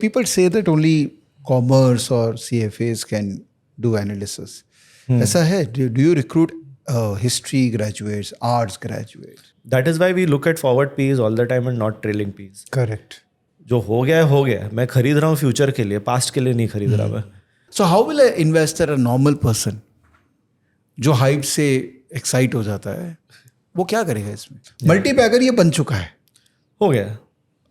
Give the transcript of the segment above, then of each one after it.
People say that only commerce or CFAs can do analysis. ऐसा है? Do you recruit history graduates, arts graduates? That is why we look at forward Ps all the time and not trailing Ps. Correct. जो हो गया है हो गया है. मैं खरीद रहा हूँ फ्यूचर के लिए, पास्ट के लिए नहीं खरीद रहा मैं. So how will an investor, a normal person, जो हाइप से एक्साइट हो जाता है, वो क्या करेगा इसमें? मल्टीबैगर ये बन चुका है. हो गया है.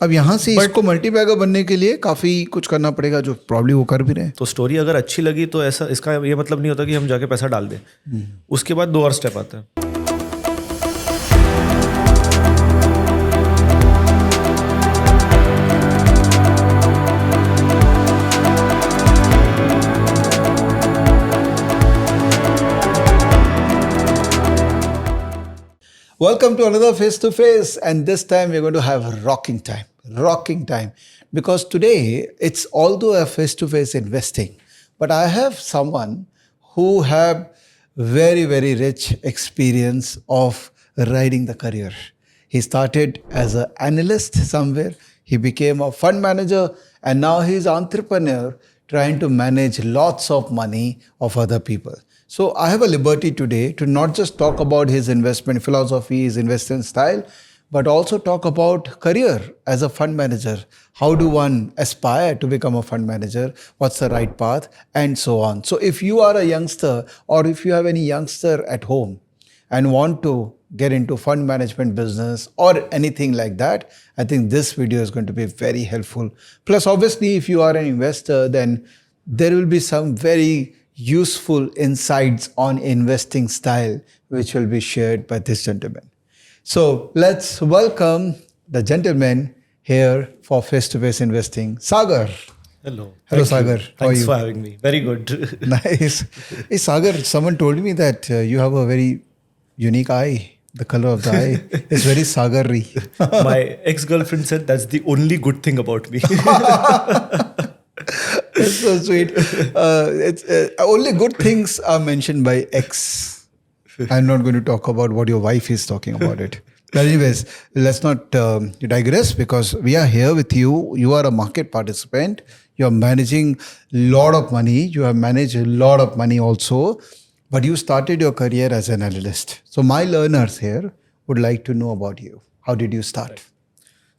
अब यहाँ से इसको मल्टीबैगर बनने के लिए काफी कुछ करना पड़ेगा, जो प्रॉब्ली वो कर भी रहे हैं. तो स्टोरी अगर अच्छी लगी तो ऐसा इसका ये मतलब नहीं होता कि हम जाके पैसा डाल दें. उसके बाद 2 और स्टेप आते हैं. Welcome to another Face to Face, and this time we're going to have a rocking time. Because today it's although a face-to-face investing, but I have someone who have very, very rich experience of riding the career. He started as an analyst somewhere, he became a fund manager, and now he's an entrepreneur trying to manage lots of money of other people. So I have a liberty today to not just talk about his investment philosophy, his investment style, but also talk about career as a fund manager. How do one aspire to become a fund manager? What's the right path? And so on. So if you are a youngster, or if you have any youngster at home and want to get into fund management business or anything like that, I think this video is going to be very helpful. Plus, obviously, if you are an investor, then there will be some very useful insights on investing style, which will be shared by this gentleman. So let's welcome the gentleman here for face-to-face investing, Sagar. Hello. Hello, Thank you. Sagar. How are Thanks you? for having me. Very good. Nice. Hey, Sagar, someone told me that you have a very unique eye. The color of the eye is very Sagar-y. My ex-girlfriend said that's the only good thing about me. That's so sweet. It's only good things are mentioned by ex. I'm not going to talk about what your wife is talking about it. But anyways, let's not digress, because we are here with you. You are a market participant. You are managing a lot of money. You have managed a lot of money also. But you started your career as an analyst. So my learners here would like to know about you. How did you start?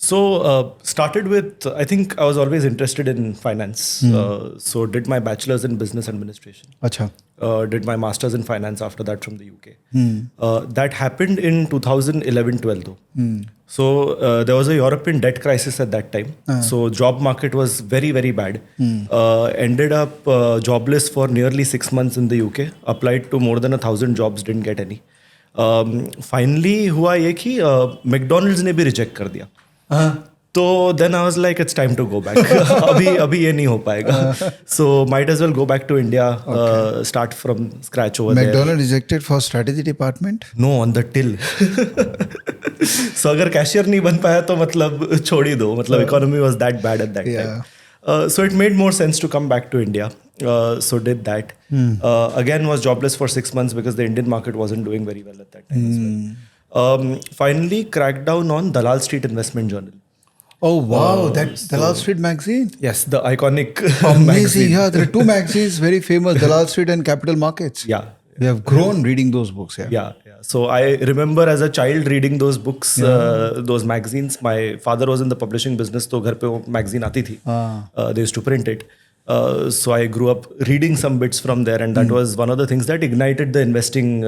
So started with, I think I was always interested in finance. So did my bachelor's in business administration. Acha. Did my master's in finance after that from the UK. That happened in 2011-12 though. So there was a European debt crisis at that time. So job market was very, very bad. Ended up jobless for nearly 6 months in the UK. Applied to more than 1,000 jobs, didn't get any. Finally हुआ ये कि McDonald's ने भी reject कर दिया. तो then I was like, it's time to go back. अभी ये नहीं हो पाएगा. So might as well go back to India, start from scratch over there. McDonald's rejected for strategy department? No, on the till. So अगर cashier नहीं बन पाया तो मतलब छोड़ ही दो. मतलब economy was that bad at that time. So it made more sense to come back to India. So did that. Again was jobless for 6 months because the Indian market wasn't doing very well at that time as well. Finally cracked down on Dalal Street Investment Journal. Oh wow, that's Dalal Street magazine. Yes, the iconic Amazing. magazine. Yeah, there are 2 magazines very famous, Dalal Street and Capital Markets. Yeah. We have grown reading those books. Yeah. So I remember as a child reading those books, those magazines. My father was in the publishing business, so घर पे वो magazine आती थी. They used to print it. So I grew up reading some bits from there, and that was one of the things that ignited the investing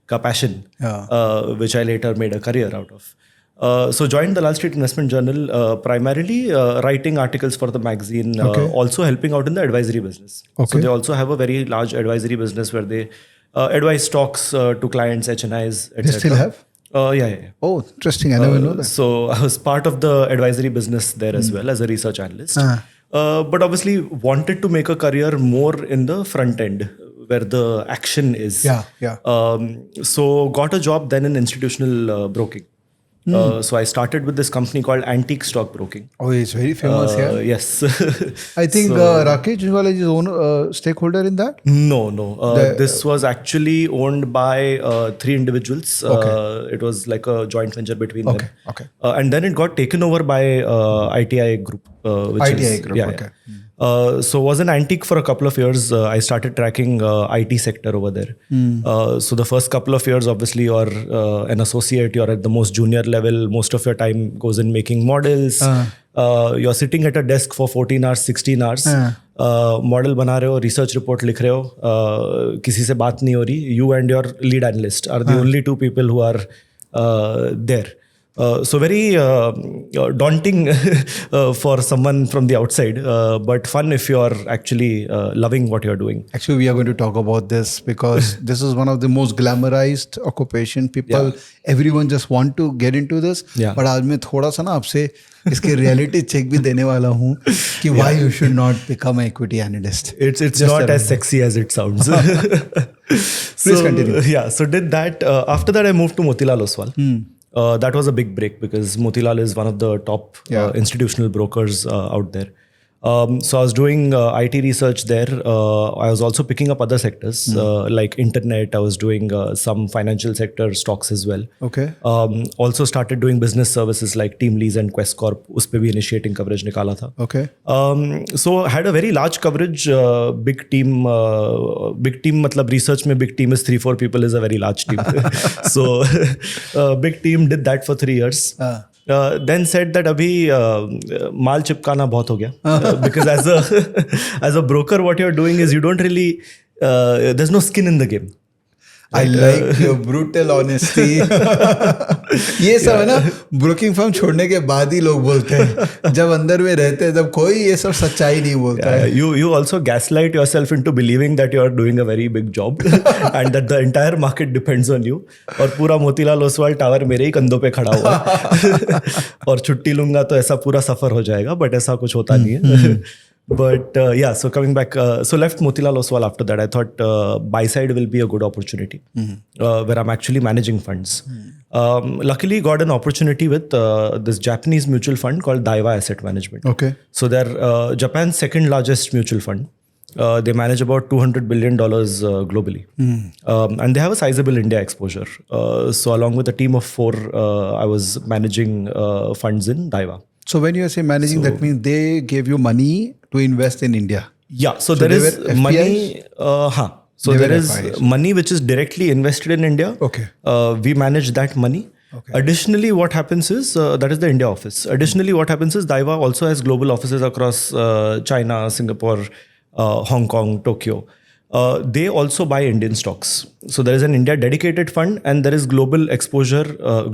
ka passion, which I later made a career out of. So joined the Dalal Street Investment Journal, primarily writing articles for the magazine, also helping out in the advisory business. So they also have a very large advisory business where they advise stocks to clients, HNIs, etc. They still have? Yeah. Oh, interesting. I never know that. So I was part of the advisory business there as well as a research analyst. But obviously wanted to make a career more in the front end where the action is. Yeah. So got a job then in institutional broking. So I started with this company called Antique Stock Broking. Oh, it's very famous here. Yes. I think Rakesh Jhunjhunwala is own stakeholder in that. No. This was actually owned by three individuals. It was like a joint venture between them. Okay. And then it got taken over by ITI Group. ITI Group, okay. So was an Antique for a couple of years. I started tracking IT sector over there. So the first couple of years, obviously, you're an associate. You're at the most junior level. Most of your time goes in making models. You're sitting at a desk for 14 hours, 16 hours. Model बना रहे हो, research report लिख रहे हो, किसी से बात नहीं हो रही. You and your lead analyst are the only two people who are there. So very daunting for someone from the outside, but fun if you are actually loving what you're doing. Actually, we are going to talk about this because this is one of the most glamorized occupation. People, everyone just want to get into this. Yeah. But आज मैं थोड़ा सा ना आपसे इसके reality check भी देने वाला हूँ कि why you should not become an equity analyst. It's not as sexy as it sounds. Please continue. Yeah, so did that. After that, I moved to Motilal Oswal. That was a big break because Motilal is one of the top institutional brokers out there. So I was doing IT research there. I was also picking up other sectors like internet. I was doing some financial sector stocks as well. Okay. Also started doing business services like TeamLease and Quest Corp. उस पे भी initiating coverage निकाला था. Okay. So had a very large coverage. Big team मतलब research में big team is 3-4 people is a very large team. So big team did that for 3 years. Then said that अभी माल चिपकाना बहुत हो गया. Because as a broker, what you're doing is you don't really there's no skin in the game. I like your brutal honesty. ये सब है ना broking firm छोड़ने के बाद ही लोग बोलते हैं. जब अंदर में रहते हैं तब कोई ये सब सच्चाई नहीं बोलता है. You also gaslight yourself into believing that you are doing a very big job and that the entire market depends on you. और पूरा मोतीलाल ओसवाल टावर मेरे ही कंधों पे खड़ा हुआ है. और छुट्टी लूंगा तो ऐसा पूरा सफर हो जाएगा, बट ऐसा कुछ होता नहीं है. But yeah, so coming back, so left Motilal Oswal after that. I thought buy side will be a good opportunity where I'm actually managing funds. Luckily, got an opportunity with this Japanese mutual fund called Daiwa Asset Management. Okay. So they're Japan's second largest mutual fund. They manage about $200 billion globally. And they have a sizable India exposure. So along with a team of 4, I was managing funds in Daiwa. So when you say managing, that means they gave you money to invest in India. Yeah, so there is money. So there is FIs. money which is directly invested in India. Okay. We manage that money. Okay. Additionally, what happens is that is the India office. Additionally, what happens is Daiwa also has global offices across China, Singapore, Hong Kong, Tokyo. They also buy Indian stocks. So there is an India dedicated fund and there is global exposure,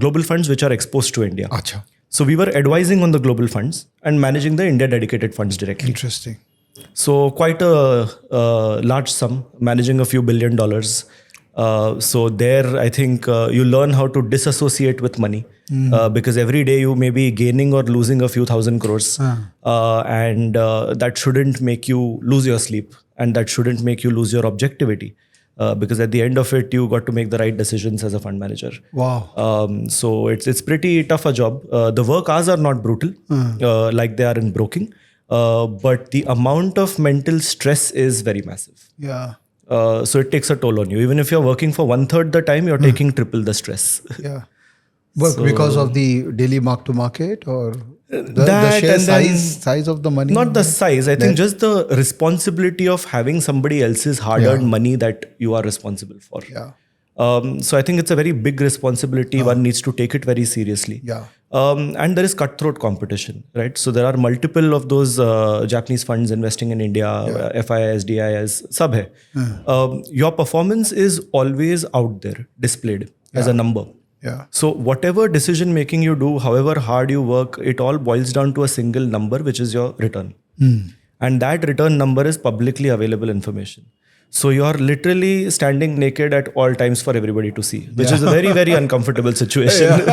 global funds which are exposed to India. Acha. So we were advising on the global funds and managing the India dedicated funds directly. Interesting. So quite a large sum, managing a few $1 billion. So there, I think you learn how to disassociate with money because every day you may be gaining or losing a few thousand crores. And that shouldn't make you lose your sleep and that shouldn't make you lose your objectivity. Because at the end of it, you got to make the right decisions as a fund manager. Wow. So it's pretty tough a job. The work hours are not brutal like they are in broking, but the amount of mental stress is very massive. Yeah. So it takes a toll on you. Even if you're working for 1/3 the time, you're taking triple the stress. Yeah. But because of the daily mark to market or the That share and then- size of the money? Not the size. I think just the responsibility of having somebody else's hard-earned money that you are responsible for. Yeah. So I think it's a very big responsibility. One needs to take it very seriously. Yeah. And there is cutthroat competition, right? So there are multiple of those Japanese funds investing in India, FIIs, DIIs, sab hai. Your performance is always out there, displayed as a number. Yeah. So whatever decision making you do, however hard you work, it all boils down to a single number, which is your return. And that return number is publicly available information. So you are literally standing naked at all times for everybody to see, which is a very, very uncomfortable situation.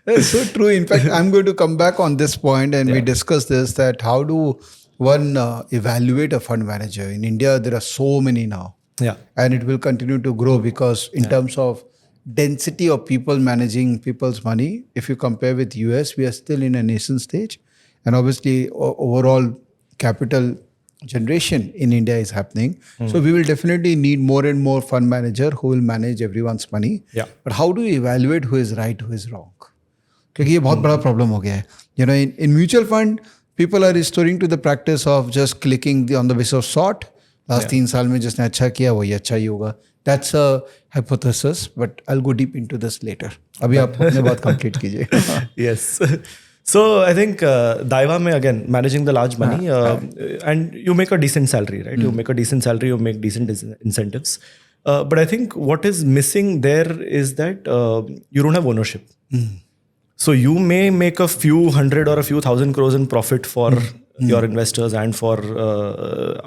That's so true. In fact, I'm going to come back on this point and we discuss this, that how do one evaluate a fund manager? In India, there are so many now. Yeah. And it will continue to grow because in terms of density of people managing people's money, if you compare with US, we are still in a nascent stage. And obviously, overall capital generation in India is happening. So we will definitely need more and more fund manager who will manage everyone's money. Yeah. But how do you evaluate who is right, who is wrong? क्योंकि ये बहुत बड़ा problem हो गया है. In mutual fund, people are restoring to the practice of just clicking on the basis of sort. Last 3 साल में जिसने अच्छा किया वही अच्छा ही होगा. That's a hypothesis, but I'll go deep into this later. अभी आप अपने बात complete कीजिए. Yes. So I think Daiwa mein again managing the large money and you make a decent salary, right? You make a decent salary, you make decent incentives. But I think what is missing there is that you don't have ownership. So you may make a few hundred or a few thousand crores in profit for your investors and for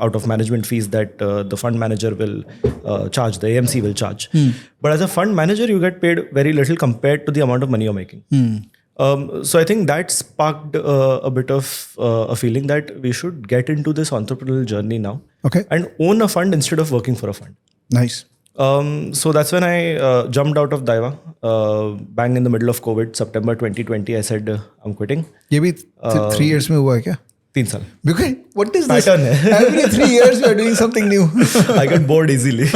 out of management fees that the fund manager will charge, the AMC will charge. But as a fund manager, you get paid very little compared to the amount of money you're making. So I think that sparked a bit of a feeling that we should get into this entrepreneurial journey now. Okay. And own a fund instead of working for a fund. Nice. So that's when I jumped out of Daiwa. Bang in the middle of COVID, September 2020, I said, I'm quitting. ये भी 3 years में हुआ है क्या? 3 साल. Because what is Pattern this? है. Every 3 years you are doing something new. I get bored easily.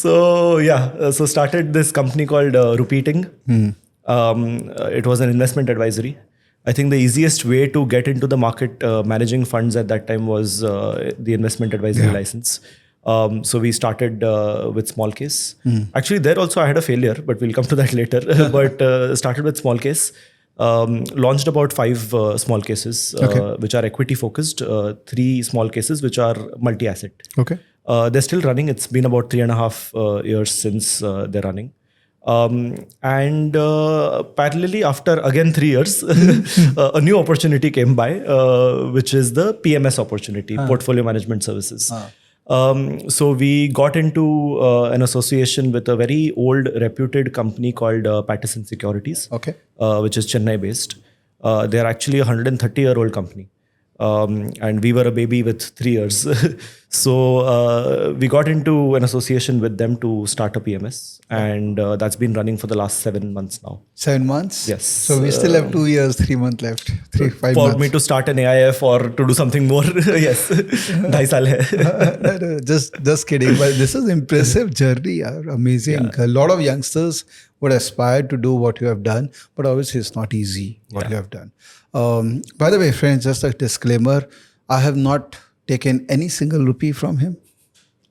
So yeah, so started this company called Repeating. It was an investment advisory. I think the easiest way to get into the market managing funds at that time was the investment advisory license. So we started with small case. Actually, there also I had a failure, but we'll come to that later. But started with small case. Launched about 5 small cases, which are equity focused. 3 small cases, which are multi-asset. Okay. They're still running. It's been about 3.5 years since they're running. And parallelly, after again 3 years, a new opportunity came by, which is the PMS opportunity, Portfolio Management Services. So we got into an association with a very old reputed company called Patterson Securities, which is Chennai based. They're actually a 130-year-old company. And we were a baby with 3 years. So we got into an association with them to start a PMS. And that's been running for the last 7 months now. 7 months? Yes. So we still have 2 years, 3 months left. 5 For months. me to start an AIF or to do something more, yes. 2.5 saal hai. No, just kidding. But this is impressive journey. Amazing. A lot of youngsters would aspire to do what you have done. But obviously it's not easy what you have done. By the way, friends, just a disclaimer. I have not taken any single rupee from him.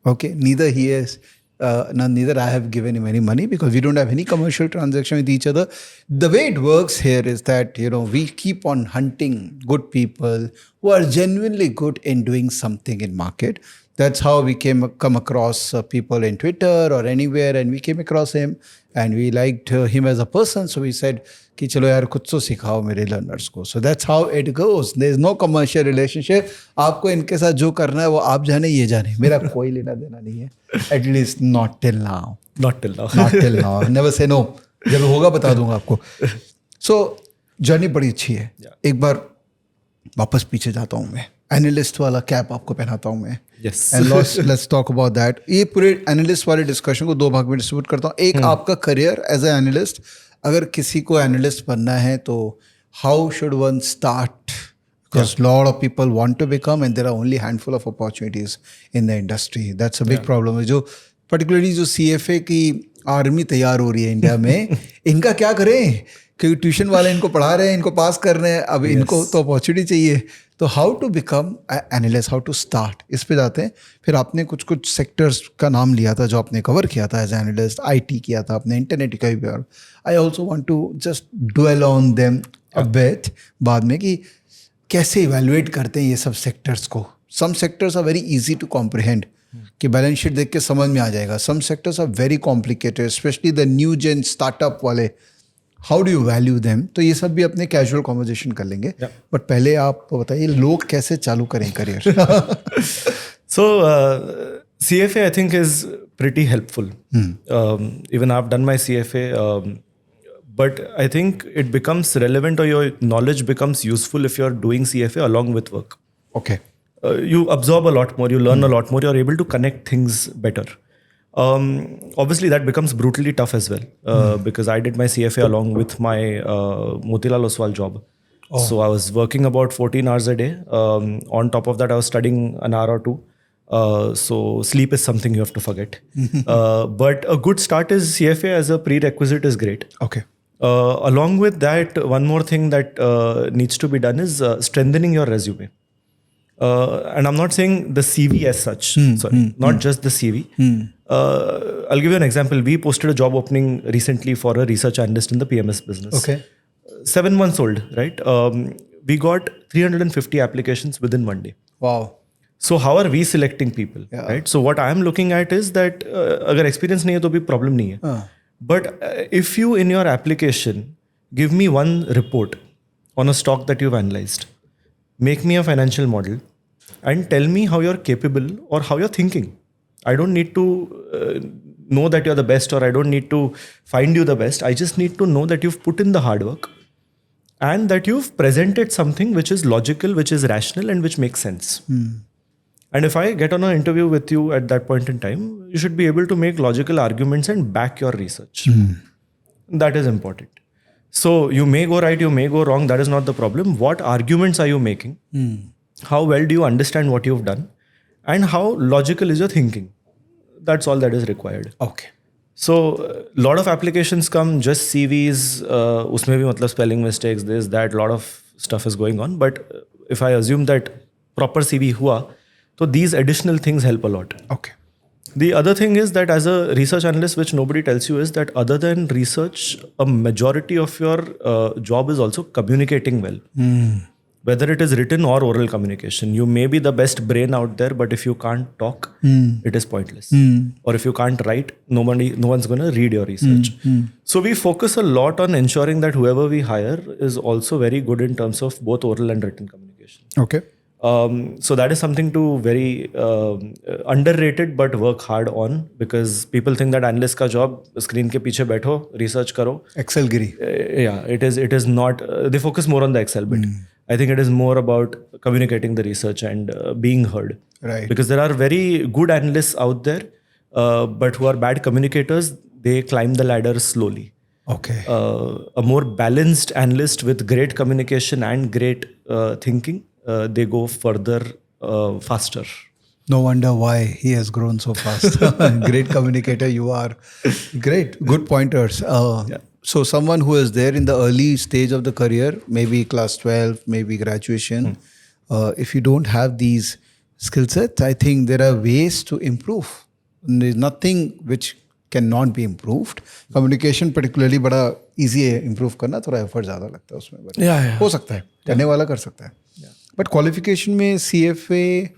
Okay. Neither he is. Neither I have given him any money because we don't have any commercial transaction with each other. The way it works here is that, we keep on hunting good people who are genuinely good in doing something in market. That's how we come across people in Twitter or anywhere, and we came across him and we liked him as a person. So we said, कि चलो यार कुछ तो सिखाओ मेरे learners को. So that's how it goes. There is no commercial relationship. आपको इनके साथ जो करना है वो आप जाने ये जाने. मेरा कोई लेना देना नहीं है. At least not till now. Not till now. Not till now. Never say no. जब होगा बता दूंगा आपको. So जर्नी बड़ी अच्छी है. एक बार वापस पीछे जाता हूँ मैं. एनालिस्ट वाला कैप आपको पहनाता हूँ मैं. Yes. And let's talk about that. ये पूरे एनालिस्ट वाले डिस्कशन को 2 भाग में डिस्ट्रीब्यूट करता हूँ. एक आपका करियर एज ए एनालिस्ट. अगर किसी को एनालिस्ट बनना है तो how should one start? Because lot of people want to become and there are only handful of opportunities in the industry. That's a big problem. जो particularly जो CFA की army तैयार हो रही है इंडिया में, इनका क्या करें? क्योंकि ट्यूशन वाले इनको पढ़ा रहे हैं, इनको पास कर रहे हैं, अब इनको तो अपॉर्चुनिटी चाहिए. तो how to become analyst, how to start, इस पे जाते हैं. फिर आपने कुछ सेक्टर्स का नाम लिया था जो आपने कवर किया था एज एनालिस्ट. IT किया था आपने, इंटरनेट का भी. I also want to just dwell on them a bit बाद में कि कैसे इवेलुएट करते हैं ये सब सेक्टर्स को. Some sectors are very easy to comprehend कि बैलेंस शीट देख के समझ में आ जाएगा. Some sectors are very complicated, especially the new gen startup वाले. How do you value them? तो ये सब भी अपने कैजुअल कॉन्वर्जेशन कर लेंगे. बट पहले आप बताइए लोग कैसे चालू करें career. So CFA I think is pretty helpful. Even I've done my CFA. But I think it becomes relevant or your knowledge becomes useful if you're doing CFA along with work. Okay. You absorb a lot more, you learn a lot more, you're able to connect things better. Obviously, that becomes brutally tough as well because I did my CFA along with my Motilal Oswal job. So I was working about 14 hours a day. On top of that, I was studying an hour or two. So sleep is something you have to forget. But a good start is CFA as a prerequisite is great. Okay. Along with that, one more thing that needs to be done is strengthening your resume. And I'm not saying the CV as such, not just the CV. I'll give you an example. We posted a job opening recently for a research analyst in the PMS business. Okay. 7 months old, right? We got 350 applications within one day. Wow. So how are we selecting people, right? So what I'm looking at is that अगर experience नहीं है तो भी problem नहीं है. But if you in your application give me one report on a stock that you've analyzed, make me a financial model, and tell me how you're capable or how you're thinking. I don't need to know that you're the best, or I don't need to find you the best. I just need to know that you've put in the hard work and that you've presented something which is logical, which is rational, and which makes sense. And if I get on an interview with you at that point in time, you should be able to make logical arguments and back your research. That is important. So you may go right, you may go wrong. That is not the problem. What arguments are you making? How well do you understand what you've done? And how logical is your thinking? That's all that is required. Okay. So a lot of applications come, just CVs, usme bhi matlab spelling mistakes, this, that, lot of stuff is going on. But if I assume that proper CV hua, so these additional things help a lot. Okay. The other thing is that as a research analyst, which nobody tells you, is that other than research, a majority of your job is also communicating well. Whether it is written or oral communication. You may be the best brain out there, but if you can't talk, it is pointless. Or if you can't write, no one's going to read your research. So we focus a lot on ensuring that whoever we hire is also very good in terms of both oral and written communication. Okay. So that is something to very underrated but work hard on, because people think that analyst ka job screen ke piche baitho, research karo. Excel giri. Yeah, it is not. They focus more on the Excel bit. I think it is more about communicating the research and being heard. Right. Because there are very good analysts out there, but who are bad communicators. They climb the ladder slowly. Okay. A more balanced analyst with great communication and great thinking, they go further faster. No wonder why he has grown so fast. Great communicator you are. Great. Good pointers. So someone who is there in the early stage of the career, maybe class 12, maybe graduation, if you don't have these skill sets, I think there are ways to improve. There's nothing which cannot be improved. Communication particularly बड़ा easy है improve करना, थोड़ा effort ज़्यादा लगता है उसमें. But हो सकता है, करने वाला कर सकता है. But qualification में CFA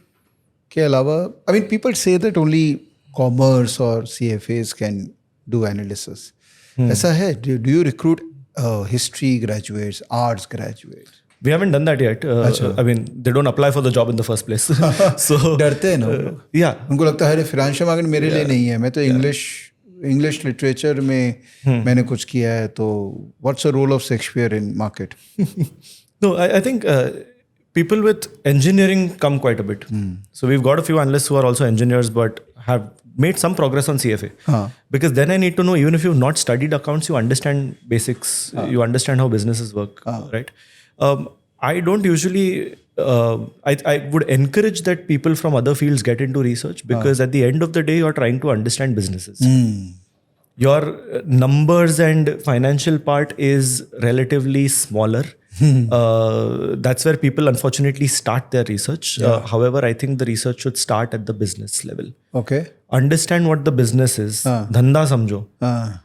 के अलावा, I mean people say that only commerce or CFAs can do analysis. ऐसा है? Do you recruit history graduates, arts graduates? We haven't done that yet. I mean, they don't apply for the job in the first place. So डरते हैं ना वो लोग. Yeah. उनको लगता है financial market मेरे लिए नहीं है. मैं तो English literature में मैंने कुछ किया है. तो what's the role of Shakespeare in market? No, I think people with engineering come quite a bit. So we've got a few analysts who are also engineers but have made some progress on CFA. Because then I need to know, even if you've not studied accounts, you understand basics, you understand how businesses work, right? I don't usually, I would encourage that people from other fields get into research, because at the end of the day, you're trying to understand businesses. Your numbers and financial part is relatively smaller. That's where people unfortunately start their research. However, I think the research should start at the business level. Okay. Understand what the business is. धंधा समझो.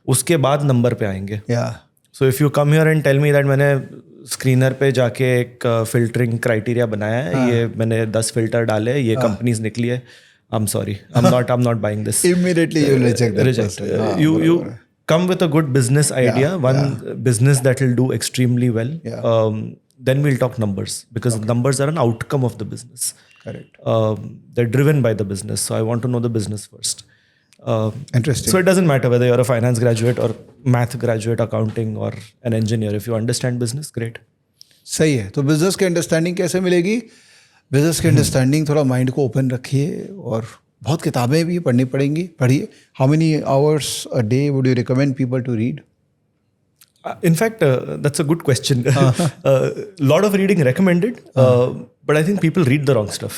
उसके बाद number पे आएंगे. Yeah. So if you come here and tell me that मैंने screener पे जाके एक फिल्टरिंग क्राइटेरिया बनाया है, ये मैंने 10 फिल्टर डाले, ये कंपनीज निकली है, I'm sorry, I'm not buying this. Immediately you reject that person. You come with a good business idea, business that will do extremely well. Then we'll talk numbers, because numbers are an outcome of the business. Correct. They're driven by the business. So I want to know the business first. Interesting. So it doesn't matter whether you're a finance graduate or math graduate, accounting, or an engineer. If you understand business, great. सही है. तो business की understanding कैसे मिलेगी? Business की understanding थोड़ा mind को open रखिए और बहुत किताबें भी पढ़नी पड़ेंगी, पढ़िए. How many hours a day would you recommend people to read? In fact, that's a good question. Lot of reading recommended, but I think people read the wrong stuff.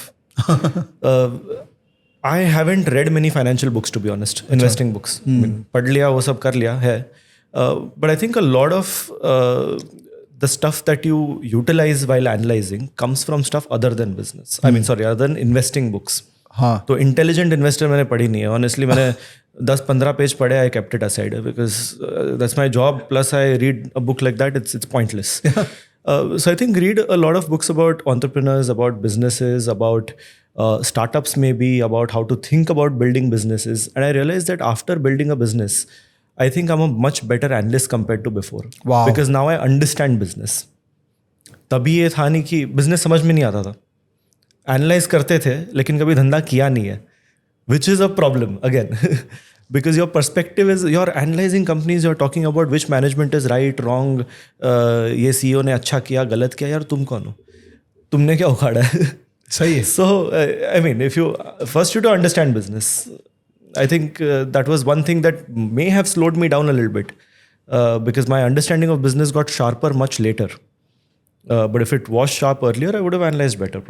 I haven't read many financial books, to be honest. Investing books. I mean, पढ़ लिया वो सब कर लिया है. But I think a lot of the stuff that you utilize while analyzing comes from stuff other than business. I mean, sorry, other than investing books. हाँ. तो intelligent investor मैंने पढ़ी नहीं है ऑनेस्टली. मैंने 10-15 पेज पढ़े. I kept it aside because that's my job. Plus I read a book like that. It's pointless. So I think read a lot of books about entrepreneurs, about businesses, about startups, maybe about how to think about building businesses. And I realized that after building a business, I think I'm a much better analyst compared to before. Wow. Because now I understand business. तभी ये था नहीं कि business समझ में नहीं आता था. एनालाइज करते थे लेकिन कभी धंधा किया नहीं है, which is a problem again. Because your perspective is your analysing companies, you're talking about which management is right wrong, ये CEO ने अच्छा किया गलत किया. यार तुम कौन हो, तुमने क्या उखाड़ा है? सही है. So I mean, if you first you to understand business. I think that was one thing that may have slowed me down a little bit, because my understanding of business got sharper much later. But if it was sharp earlier, I would have analyzed better.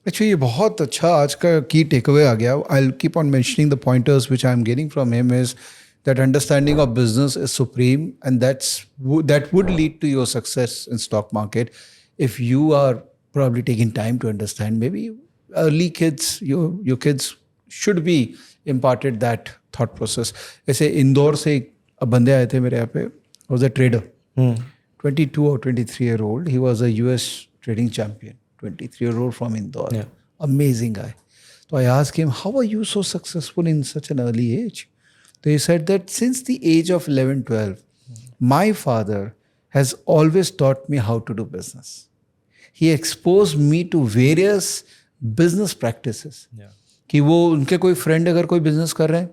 अच्छा, ये बहुत अच्छा आज का की take away आ गया. I will keep on mentioning the pointers which I am getting from him is that understanding of business is supreme, and that would lead to your success in stock market if you are probably taking time to understand. Maybe early kids, your kids should be imparted that thought process. ऐसे इंदौर से एक बंदे आए थे मेरे यहाँ पे. was a trader, 22 or 23 year old. He was a US trading champion. 23-year-old from Indore. Yeah. Amazing guy. So I asked him, how are you so successful in such an early age? So he said that since the age of 11, 12, my father has always taught me how to do business. He exposed me to various business practices. Yeah. कि वो उनके कोई friend अगर कोई business कर रहे हैं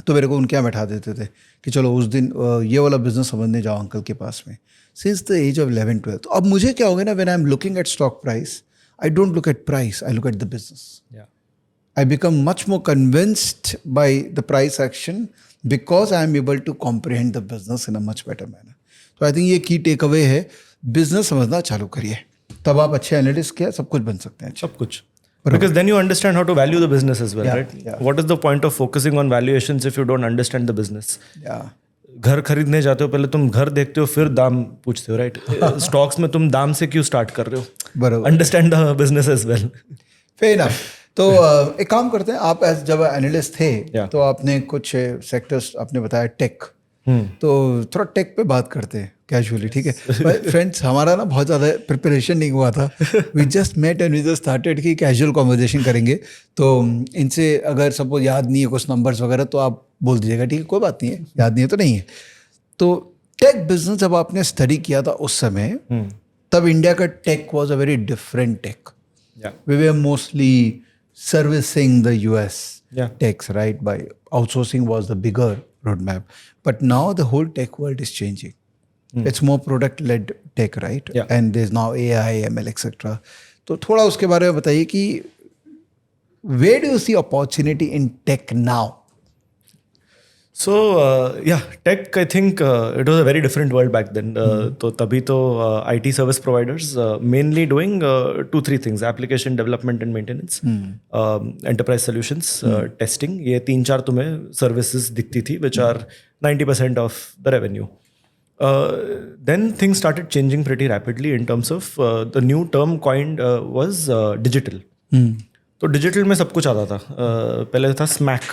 तो मेरे को उनके यहाँ बैठा देते थे कि चलो उस दिन ये वाला बिजनेस समझने जाओ अंकल के पास में. Since the age of 11, 12. तो अब मुझे क्या हो गया ना, when I'm looking at stock price, I don't look at price, I look at the business. Yeah. I become much more convinced by the price action because I am able to comprehend the business in a much better manner. So I think ये key takeaway है, business समझना चालू करिए, तब आप अच्छे analyst क्या सब कुछ बन सकते हैं. सब कुछ. Because then you understand how to value the business as well, Yeah, right? yeah. What is the point of focusing on valuations if you don't understand the business? Yeah. घर खरीदने जाते हो पहले तुम घर देखते हो फिर दाम पूछते हो, राइट? स्टॉक्स में तुम दाम से क्यों स्टार्ट कर रहे हो? बराबर. Understand the business as well. Fair enough. तो एक काम करते हैं, आप जब एनालिस्ट थे Yeah. तो आपने कुछ सेक्टर्स आपने बताया टेक, तो थोड़ा टेक पे बात करते हैं कैजुअली, ठीक है? फ्रेंड्स, हमारा ना बहुत ज़्यादा प्रिपरेशन नहीं हुआ था. We just met and we just started कि कैजुअल कॉन्वर्जेशन करेंगे. तो इनसे अगर सपोज याद नहीं है कुछ नंबर्स वगैरह तो आप बोल दीजिएगा, ठीक है, कोई बात नहीं है, याद नहीं है तो नहीं है. तो टेक बिजनेस जब आपने स्टडी किया था उस समय, तब इंडिया का tech was a very different tech. We were mostly servicing the US Yeah. techs, right? By outsourcing was the bigger roadmap. But now the whole tech world is changing. It's more product-led tech, right? Yeah. And there's now AI, ML, etc. तो थोड़ा उसके बारे में बताइए कि where do you see opportunity in tech now? So yeah, tech, I think it was a very different world back then. तो तभी तो IT service providers mainly doing 2-3 things: application development and maintenance, enterprise solutions, testing. ये 3-4 तुम्हें services दिखती थी, which are 90% of the revenue. Then things started changing pretty rapidly in terms of the new term coined was digital. तो digital में सब कुछ आता था. पहले था SMAC.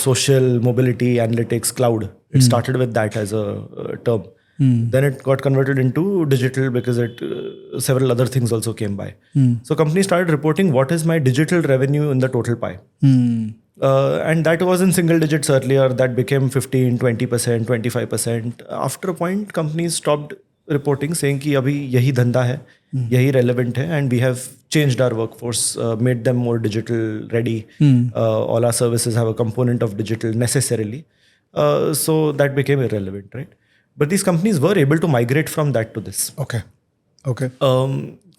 Social mobility analytics cloud. It started with that as a term. Then it got converted into digital because several other things also came by. So companies started reporting what is my digital revenue in the total pie. And that was in single digits earlier. That became 15, 20%, 25%. After a point, companies stopped reporting, saying कि अभी यही धंधा है, यही relevant है, and we have changed our workforce, made them more digital ready. All our services have a component of digital necessarily. So that became irrelevant, right? But these companies were able to migrate from that to this. Okay.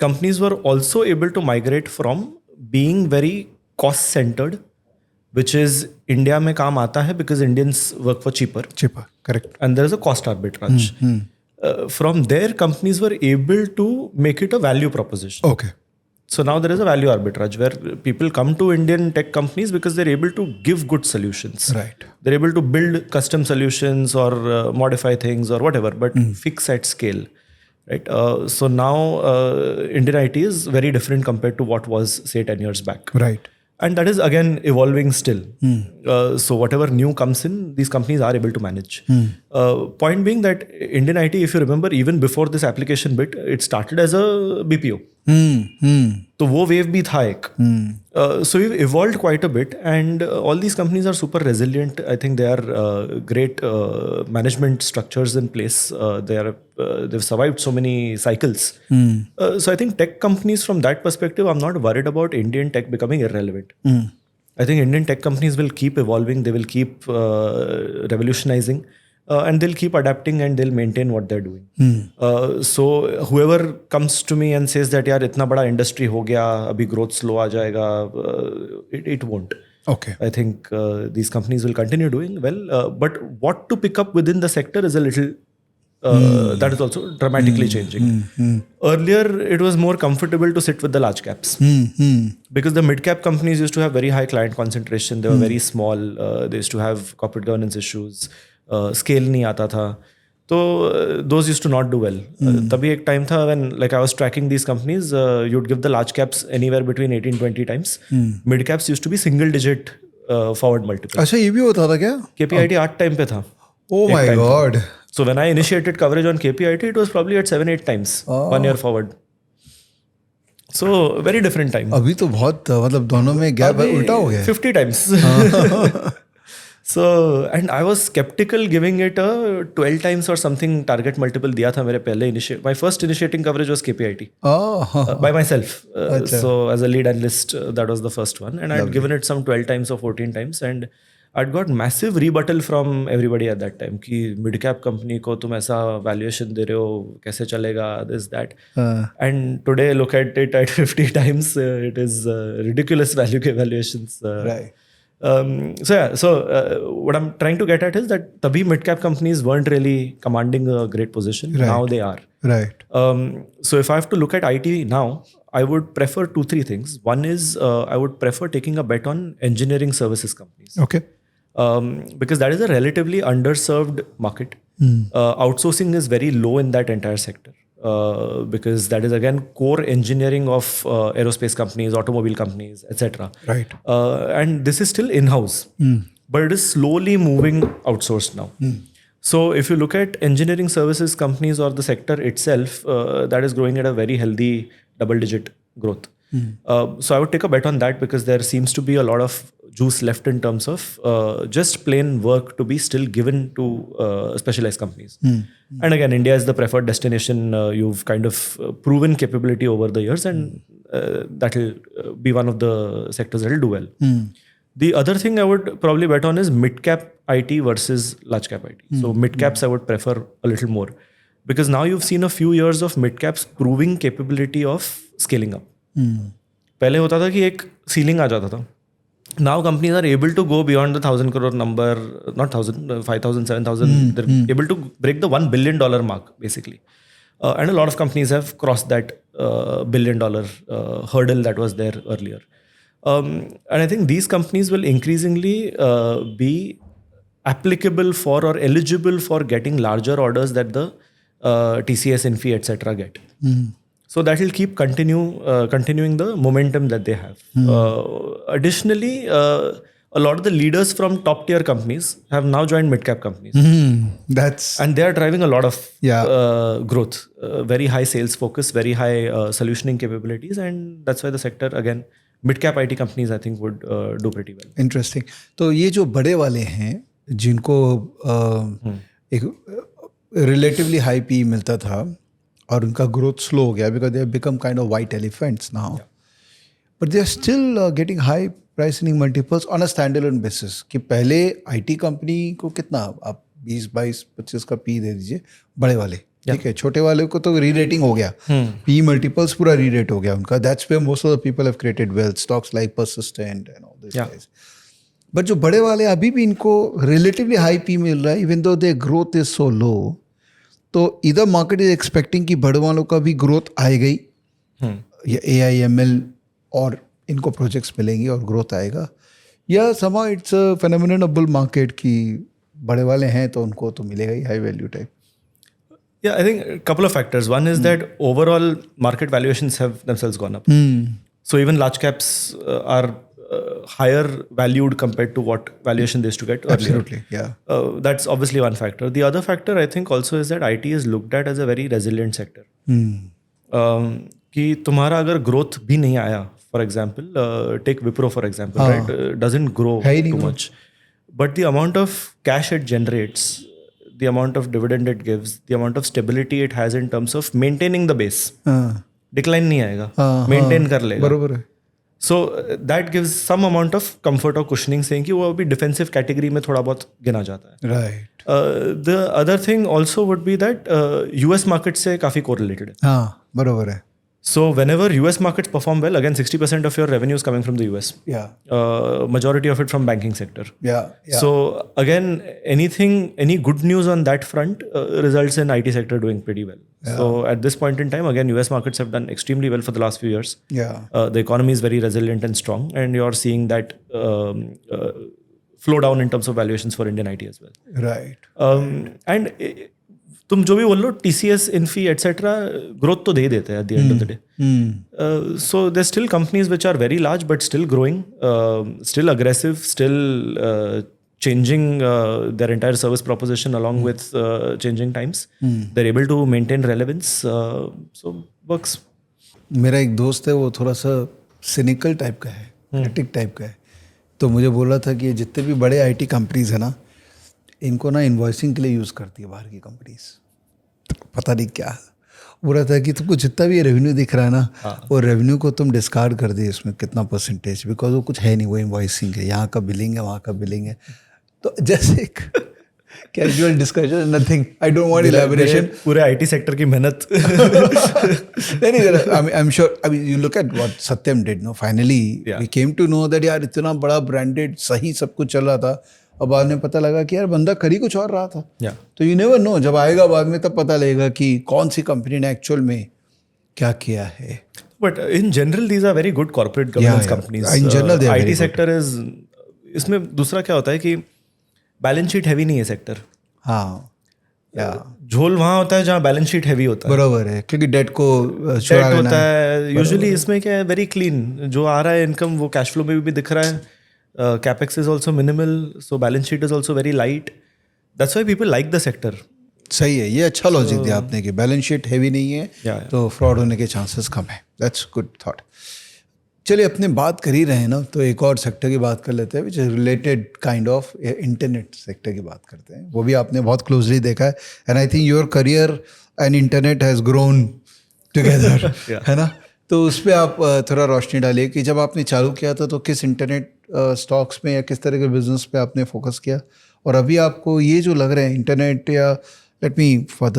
Companies were also able to migrate from being very cost centered, which is India में काम आता है because Indians work for cheaper. Cheaper, correct. And there is a cost arbitrage. From there, companies were able to make it a value proposition. Okay. So now there is a value arbitrage where people come to Indian tech companies because they're able to give good solutions. Right. They're able to build custom solutions or modify things or whatever, but fix at scale. Right. So now Indian IT is very different compared to what was, say, 10 years back. Right. And that is again evolving still. So whatever new comes in, these companies are able to manage. Point being that Indian IT, if you remember, even before this application bit, it started as a BPO. तो वो wave भी था एक. So we've evolved quite a bit, and all these companies are super resilient. I think they are great management structures in place. They've survived so many cycles. So I think tech companies, from that perspective, I'm not worried about Indian tech becoming irrelevant. I think Indian tech companies will keep evolving. They will keep revolutionizing. And they'll keep adapting and they'll maintain what they're doing. So whoever comes to me and says that यार इतना बड़ा industry हो गया, अभी growth slow आ जाएगा, it won't. Okay. I think these companies will continue doing well. But what to pick up within the sector is a little, that is also dramatically changing. Earlier, it was more comfortable to sit with the large caps. Because the mid-cap companies used to have very high client concentration. They were very small. They used to have corporate governance issues. Scale नहीं आता था, तो those used to not do well. तभी एक time था when like I was tracking these companies, you'd give the large caps anywhere between 18-20 times. Mid caps used to be single digit forward multiple. अच्छा ये भी होता था क्या? KPIT 8 time पे था. Oh my God. So when I initiated coverage on KPIT, it was probably at 7-8 times 1 year forward. So very different time. अभी तो बहुत मतलब दोनों में गैप उल्टा हो गया. 50 times. So, and I was skeptical giving it a 12 times or something target multiple दिया था मेरे पहले my first initiating coverage was KPIT by myself. So as a lead analyst, that was the first one, and I had given it some 12 times or 14 times, and I'd got massive rebuttal from everybody at that time कि mid cap company को तुम ऐसा valuation दे रहे हो, कैसे चलेगा, this that. And today look at it at 50 times, it is ridiculous valuations. Right. So what I'm trying to get at is that tabhi mid-cap companies weren't really commanding a great position. Right. Now they are. Right. So if I have to look at IT now, I would prefer 2-3 things. One is I would prefer taking a bet on engineering services companies. Okay. Because that is a relatively underserved market. Outsourcing is very low in that entire sector. Because that is again core engineering of aerospace companies, automobile companies, etc. Right. And this is still in-house, but it is slowly moving outsourced now. So if you look at engineering services companies or the sector itself, that is growing at a very healthy double-digit growth. So I would take a bet on that because there seems to be a lot of juice left in terms of just plain work to be still given to specialized companies. And again, India is the preferred destination. You've kind of proven capability over the years, and that will be one of the sectors that will do well. The other thing I would probably bet on is mid-cap IT versus large-cap IT. So mid-caps I would prefer a little more because now you've seen a few years of mid-caps proving capability of scaling up. पहले होता था कि एक ceiling आ जाता था. Now companies are able to go beyond the 1,000 crore number, not 1,000, 5,000, 7,000. They're able to break the $1 billion mark basically. And a lot of companies have crossed that $1 billion hurdle that was there earlier. And I think these companies will increasingly be applicable for or eligible for getting larger orders that the TCS, Infy, etc. get. So that will keep continuing the momentum that they have. Additionally, a lot of the leaders from top tier companies have now joined mid-cap companies. And they are driving a lot of growth, very high sales focus, very high solutioning capabilities. And that's why the sector, again, mid-cap IT companies, I think would do pretty well. Interesting. तो ये जो बड़े वाले हैं जिनको एक relatively high P मिलता था और उनका growth slow हो गया because they have become kind of white elephants now. But they are still getting high price earning multiples on a standalone basis. कि पहले IT कंपनी को कितना आप 20, 22, 25 का P दे दीजिए बड़े वाले ठीक है, छोटे वाले को तो री रेटिंग हो गया, पी मल्टीपल्स पूरा री रेट हो गया उनका, that's where most of the people have created wealth, stocks like Persistent and all this guys. But जो बड़े वाले अभी भी इनको रिलेटिवली हाई पी मिल रहा है even though their growth is so low. तो इधर मार्केट इज एक्सपेक्टिंग कि बड़े वालों का भी ग्रोथ आएगा ही, या AIML और इनको प्रोजेक्ट्स मिलेंगे और ग्रोथ आएगा, या समा it's a phenomenon of bull market की बड़े वाले हैं तो उनको तो मिलेगा ही high value type. Yeah, I think a couple of factors. One is that overall market valuations have themselves gone up. So even large caps are higher valued compared to what valuation they used to get earlier. Absolutely, yeah. That's obviously one factor. The other factor I think also is that IT is looked at as a very resilient sector. कि तुम्हारा अगर growth भी नहीं आया, for example, take Wipro for example, right? Doesn't grow too much. But the amount of cash it generates, the amount of dividend it gives, the amount of stability it has in terms of maintaining the base. Decline नहीं आएगा, maintain कर लेगा. बरोबर है. So that gives some amount of comfort or cushioning, saying कि वो अभी defensive category में थोड़ा बहुत गिना जाता है. Right. The other thing also would be that US market से काफी correlated है. हाँ, बरोबर है. So whenever US markets perform well, again 60% of your revenue is coming from the US. Yeah. Majority of it from banking sector. Yeah. So again, any good news on that front results in IT sector doing pretty well. Yeah. So at this point in time, again, US markets have done extremely well for the last few years. Yeah. The economy is very resilient and strong, and you're seeing that flow down in terms of valuations for Indian IT as well. Right. And तुम जो भी बोल लो, TCS, Infy, etc. Growth तो दे ही देते हैं at the end of the day. So there's still companies which are very large but still growing, still aggressive, still changing their entire service proposition along with changing times. They're able to maintain relevance. So works. मेरा एक दोस्त है, वो थोड़ा सा cynical type का है, critic type का है. तो मुझे बोला था कि जितने भी बड़े IT कंपनीज है ना, इनको ना इन्वॉइसिंग के लिए यूज़ करती है बाहर की कंपनीज. पता नहीं क्या बोल रहा था कि तुमको जितना भी रेवेन्यू दिख रहा है ना, वो रेवेन्यू को तुम डिस्कार्ड कर दे, इसमें कितना परसेंटेज, बिकॉज वो कुछ है नहीं, वो इन्वॉइसिंग है, यहाँ का बिलिंग है, वहाँ का बिलिंग है. तो जैसे एक casual discussion, nothing, I don't want elaboration. पूरे IT सेक्टर की मेहनत. नहीं, I am sure. I mean you look at what Satyam did, no, finally we came to know that यार इतना बड़ा ब्रांडेड सही सब कुछ चल रहा था, और बाद में पता लगा कि यार बंदा कर ही कुछ और रहा था. तो यू नेवर नो, जब आएगा बाद में तब पता लगेगा कि कौन सी कंपनी ने एक्चुअल में क्या किया है. But in general these are very good corporate governance companies. In general IT sector is, इसमें दूसरा क्या होता है कि बैलेंस शीट हैवी नहीं है सेक्टर. हाँ, झोल वहाँ होता है जहाँ बैलेंस शीट हैवी होता है. बराबर है, क्योंकि डेट को डेट होता है यूजुअली. इसमें क्या है, वेरी क्लीन, जो आ रहा है इनकम वो कैश फ्लो में भी दिख रहा है. CapEx is also minimal, so balance sheet is also very light. That's why people like the sector. सही है, ये अच्छा लॉजिक दिया आपने कि बैलेंस शीट हैवी नहीं है, तो फ्रॉड होने के चांसेस कम है. That's good thought. चलिए, अपने बात कर ही रहे हैं ना, तो एक और सेक्टर की बात कर लेते हैं, which is related kind of internet sector की बात करते हैं. वो भी आपने बहुत क्लोजली देखा है, and I think your career and internet has grown together, है ना. तो उस पर आप थोड़ा रोशनी डालिए कि जब आपने चालू किया था तो किस इंटरनेट स्टॉक्स में या किस तरह के बिजनेस पे आपने फोकस किया, और अभी आपको ये जो लग रहे हैं इंटरनेट, या let me for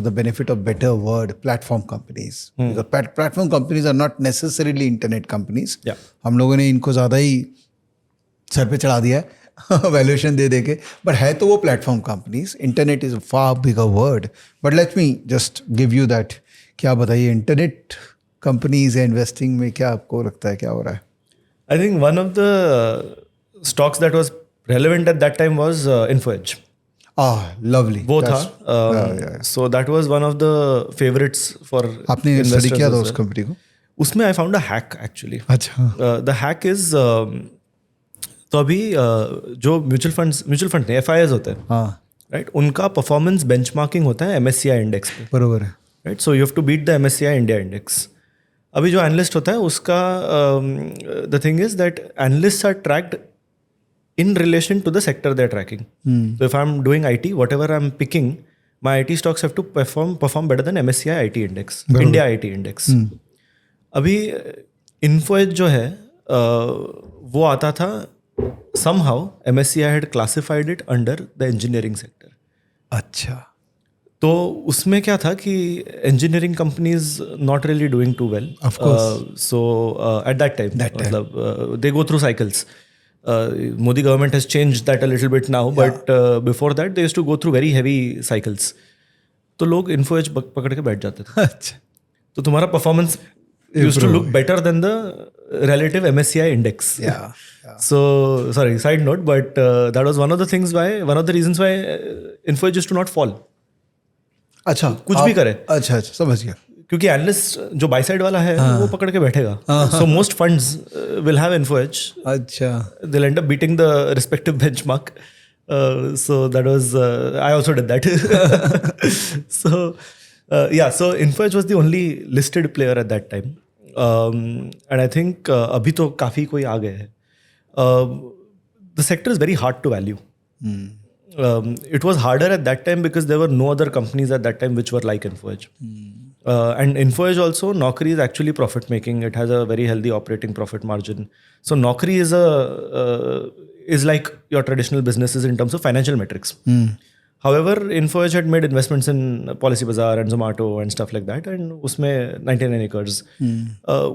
the benefit of better word, platform companies. Platform companies are not necessarily internet companies. हम लोगों ने इनको ज़्यादा ही सर पे चढ़ा दिया है वैल्यूएशन दे के, बट है तो वो platform companies. Internet is a far bigger word, but let me just give you that. क्या बताइए, इंटरनेट कंपनीज या इन्वेस्टिंग में क्या आपको लगता है क्या हो रहा है? I think one of the stocks that was relevant at that time was InfoEdge. Lovely. वो था. So that was one of the favorites for आपने स्टडी किया था उस कंपनी को? उसमें I found a hack actually. अच्छा. The hack is तो अभी जो म्यूचुअल फंड FIIs होते हैं, राइट, उनका परफॉर्मेंस बेंचमार्किंग होता है MSCI इंडेक्स पे. बरोबर है. Right, so you have to beat the MSCI India index. अभी जो एनालिस्ट होता है उसका the thing is that analysts are tracked in relation to the sector they're tracking. So if I'm doing IT, whatever I'm picking, my IT stocks have to perform better than MSCI IT index, India IT index. अभी InfoEdge जो है वो आता था, somehow MSCI had classified it under the engineering sector. अच्छा. तो उसमें क्या था कि engineering companies not really doing too well. Of course. So at that time, मतलब, they go through cycles. Modi government has changed that a little bit now, but before that they used to go through very heavy cycles. तो लोग info edge पकड़ के बैठ जाते थे. अच्छा. तो तुम्हारा performance used to look better than the relative MSCI index. Yeah. So sorry, side note, but that was one of the reasons why info edge used to not fall. अच्छा, कुछ भी करे. अच्छा, समझ गया. क्योंकि एनालिस्ट जो बाय साइड वाला है वो पकड़ के बैठेगा. So most funds will have Info Edge. अच्छा. They will end up beating the respective benchmark. So that was I also did that. So Info Edge was the only listed player at that time. And I think अभी तो काफ़ी कोई आ गए हैं. The sector is very hard to value. It was harder at that time because there were no other companies at that time which were like InfoEdge. And InfoEdge also, Naukri is actually profit making. It has a very healthy operating profit margin. So Naukri is like your traditional businesses in terms of financial metrics. However, InfoEdge had made investments in Policybazaar and Zomato and stuff like that. And उसमें 99 acres.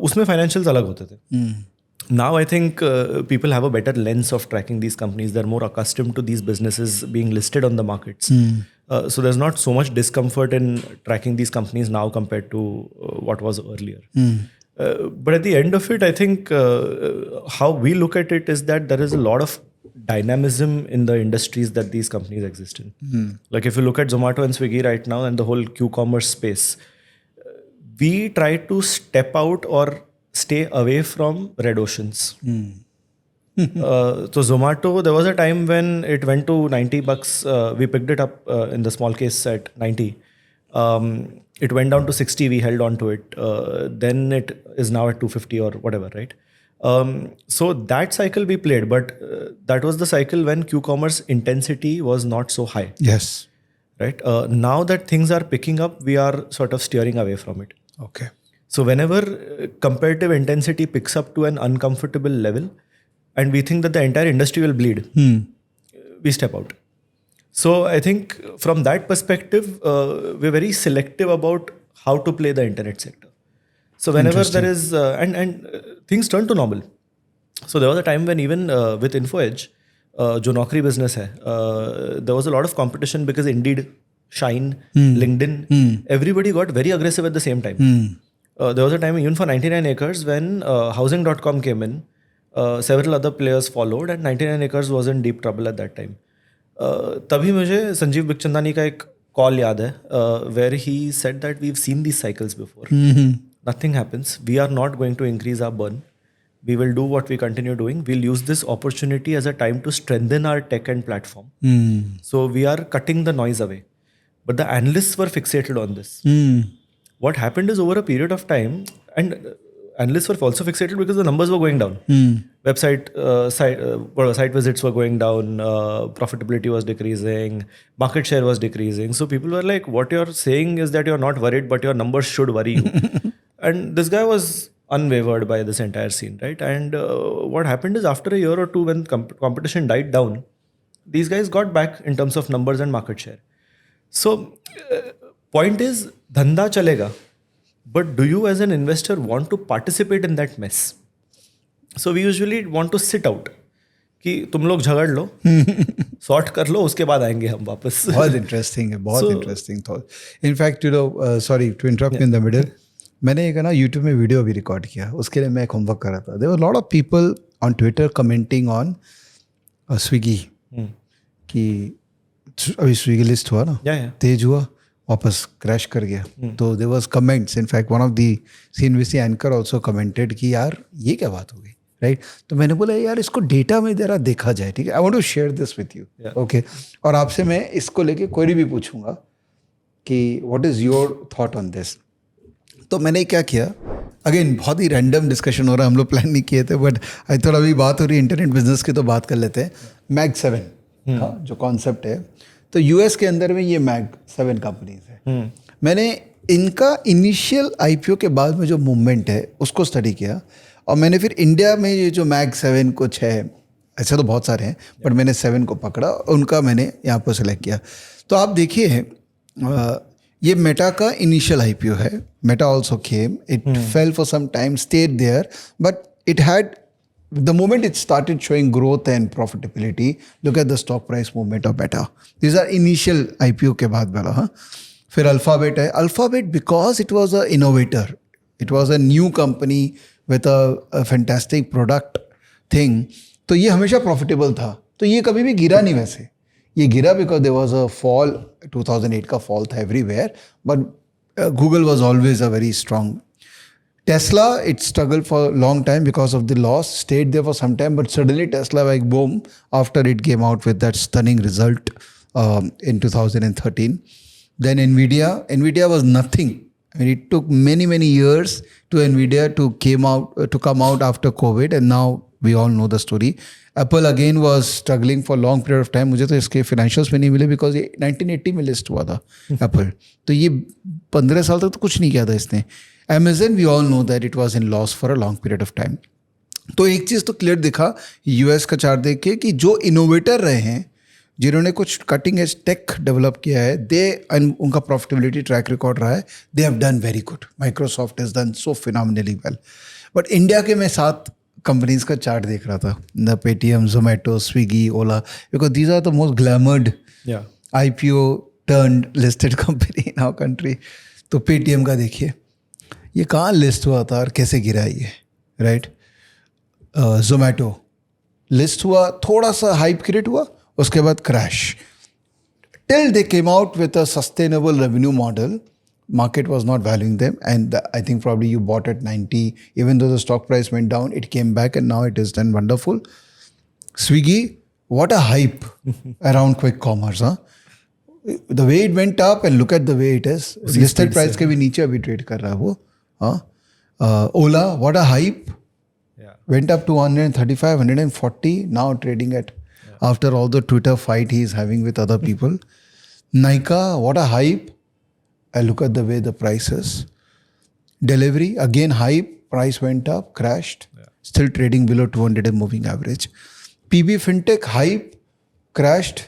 उसमें financials अलग होते थे. Now I think people have a better lens of tracking these companies. They're more accustomed to these businesses being listed on the markets. So there's not so much discomfort in tracking these companies now compared to what was earlier. But at the end of it, I think how we look at it is that there is a lot of dynamism in the industries that these companies exist in. Like if you look at Zomato and Swiggy right now and the whole Q-commerce space, we try to step out or stay away from red oceans. So Zomato, there was a time when it went to $90. We picked it up in the small case at 90. It went down to 60. We held on to it. Then it is now at 250 or whatever, right? So that cycle we played, but that was the cycle when Q-commerce intensity was not so high. Yes. Right? Now that things are picking up, we are sort of steering away from it. Okay. So whenever comparative intensity picks up to an uncomfortable level and we think that the entire industry will bleed, we step out. So I think from that perspective, we're very selective about how to play the internet sector. So whenever there is, and things turn to normal. So there was a time when even with InfoEdge, जो Naukri business है, there was a lot of competition because Indeed, Shine, LinkedIn, everybody got very aggressive at the same time. There was a time even for 99 acres when housing.com came in, several other players followed and 99 acres was in deep trouble at that time. तभी मुझे संजीव बिखचंदानी का एक call याद है where he said that we've seen these cycles before. Nothing happens. We are not going to increase our burn. We will do what we continue doing. We'll use this opportunity as a time to strengthen our tech and platform. So we are cutting the noise away. But the analysts were fixated on this. What happened is over a period of time, and analysts were also fixated because the numbers were going down. Site visits were going down, profitability was decreasing, market share was decreasing. So people were like, what you're saying is that you're not worried, but your numbers should worry you. And this guy was unwavered by this entire scene, right? And what happened is after a year or two when competition died down, these guys got back in terms of numbers and market share. So point is, धंधा चलेगा, but do you as an investor want to participate in that mess? So we usually want to sit out. कि तुम लोग झगड़ लो, sort कर लो, उसके बाद आएंगे हम वापस. बहुत इंटरेस्टिंग है, बहुत interesting thought. In fact you know, sorry to interrupt in the middle, मैंने एक ना यूट्यूब में वीडियो भी रिकॉर्ड किया, उसके लिए मैं एक होमवर्क कर रहा था. There were lot of people on Twitter commenting on Swiggy कि अभी स्विगी लिस्ट हुआ ना, तेज हुआ, वापस क्रैश कर गया. तो there was comments. In fact one of the CNBC anchor also commented कि यार ये क्या बात हो गई, राइट? तो मैंने बोला यार इसको डेटा में जरा देखा जाए, ठीक है? I want to share this with you, okay? और आपसे मैं इसको लेके क्वेरी भी पूछूंगा कि what is your thought on this. तो मैंने क्या किया, अगेन बहुत ही रैंडम डिस्कशन हो रहा है, हम लोग प्लान नहीं किए थे, बट आई थॉट अभी बात हो रही है इंटरनेट बिजनेस की तो बात कर लेते हैं. मैग 7 का जो कॉन्सेप्ट है, तो यूएस के अंदर में ये मैग 7 कंपनीज है. मैंने इनका इनिशियल IPO के बाद में जो मूवमेंट है उसको स्टडी किया, और मैंने फिर इंडिया में ये जो मैग 7 कुछ है, ऐसे तो बहुत सारे हैं, बट मैंने 7 को पकड़ा और उनका मैंने यहाँ पर सेलेक्ट किया. तो आप देखिए ये मेटा का इनिशियल आईपीओ है. Meta also came, it fell for some time, stayed there, but it had the moment it started showing growth and profitability, look at the stock price movement of Meta. These are initial IPO के बाद वाला. हाँ, फिर Alphabet है. Alphabet because it was a innovator, it was a new company with a fantastic product thing. तो ये हमेशा profitable था. तो ये कभी भी गिरा नहीं वैसे. ये गिरा because there was a fall, 2008 का fall था everywhere, but Google was always a very strong. Tesla, it struggled for a long time because of the loss, stayed there for some time, but suddenly Tesla like boom after it came out with that stunning result in 2013. Then Nvidia was nothing. I mean, it took many years to Nvidia to come out after COVID, and now we all know the story. Apple again was struggling for a long period of time. मुझे तो इसके financials में नहीं मिले because ये 1980 में list हुआ था Apple. तो ये 15 साल तक तो कुछ नहीं किया था इसने. Amazon, we all know that it was in loss for a long period of time. तो एक चीज़ तो क्लियर दिखा यूएस का चार्ट देख के कि जो इनोवेटर रहे हैं, जिन्होंने कुछ कटिंग एज टेक डेवलप किया है, उनका प्रॉफिटेबिलिटी ट्रैक रिकॉर्ड रहा है, they have done very good. Microsoft has done so phenomenally well. But India के मैं 7 कंपनीज का चार्ट देख रहा था, the Paytm, Zomato, Swiggy, Ola, because these are the most glamoured IPO turned listed company in our country. तो Paytm का देखिए, ये कहाँ लिस्ट हुआ था और कैसे गिरा ये, राइट. जोमेटो लिस्ट हुआ, थोड़ा सा हाइप क्रिएट हुआ, उसके बाद crash. Till they came out with a sustainable revenue model, market was not valuing them, and I think probably you bought at 90, even though the stock price went down, it came back and now it is done wonderful. Swiggy, what a hype around quick commerce, huh? The way it went up and look at the way it is, listed price के भी नीचे अभी trade कर रहा है वो, हाँ. Ola, what a hype, went up to 135, 140, now trading at, after all the Twitter fight he is having with other people. Nykaa, what a hype. I look at the way the price is. Delivery, again hype, price went up, crashed, still trading below 200 moving average. PB Fintech, hype, crashed,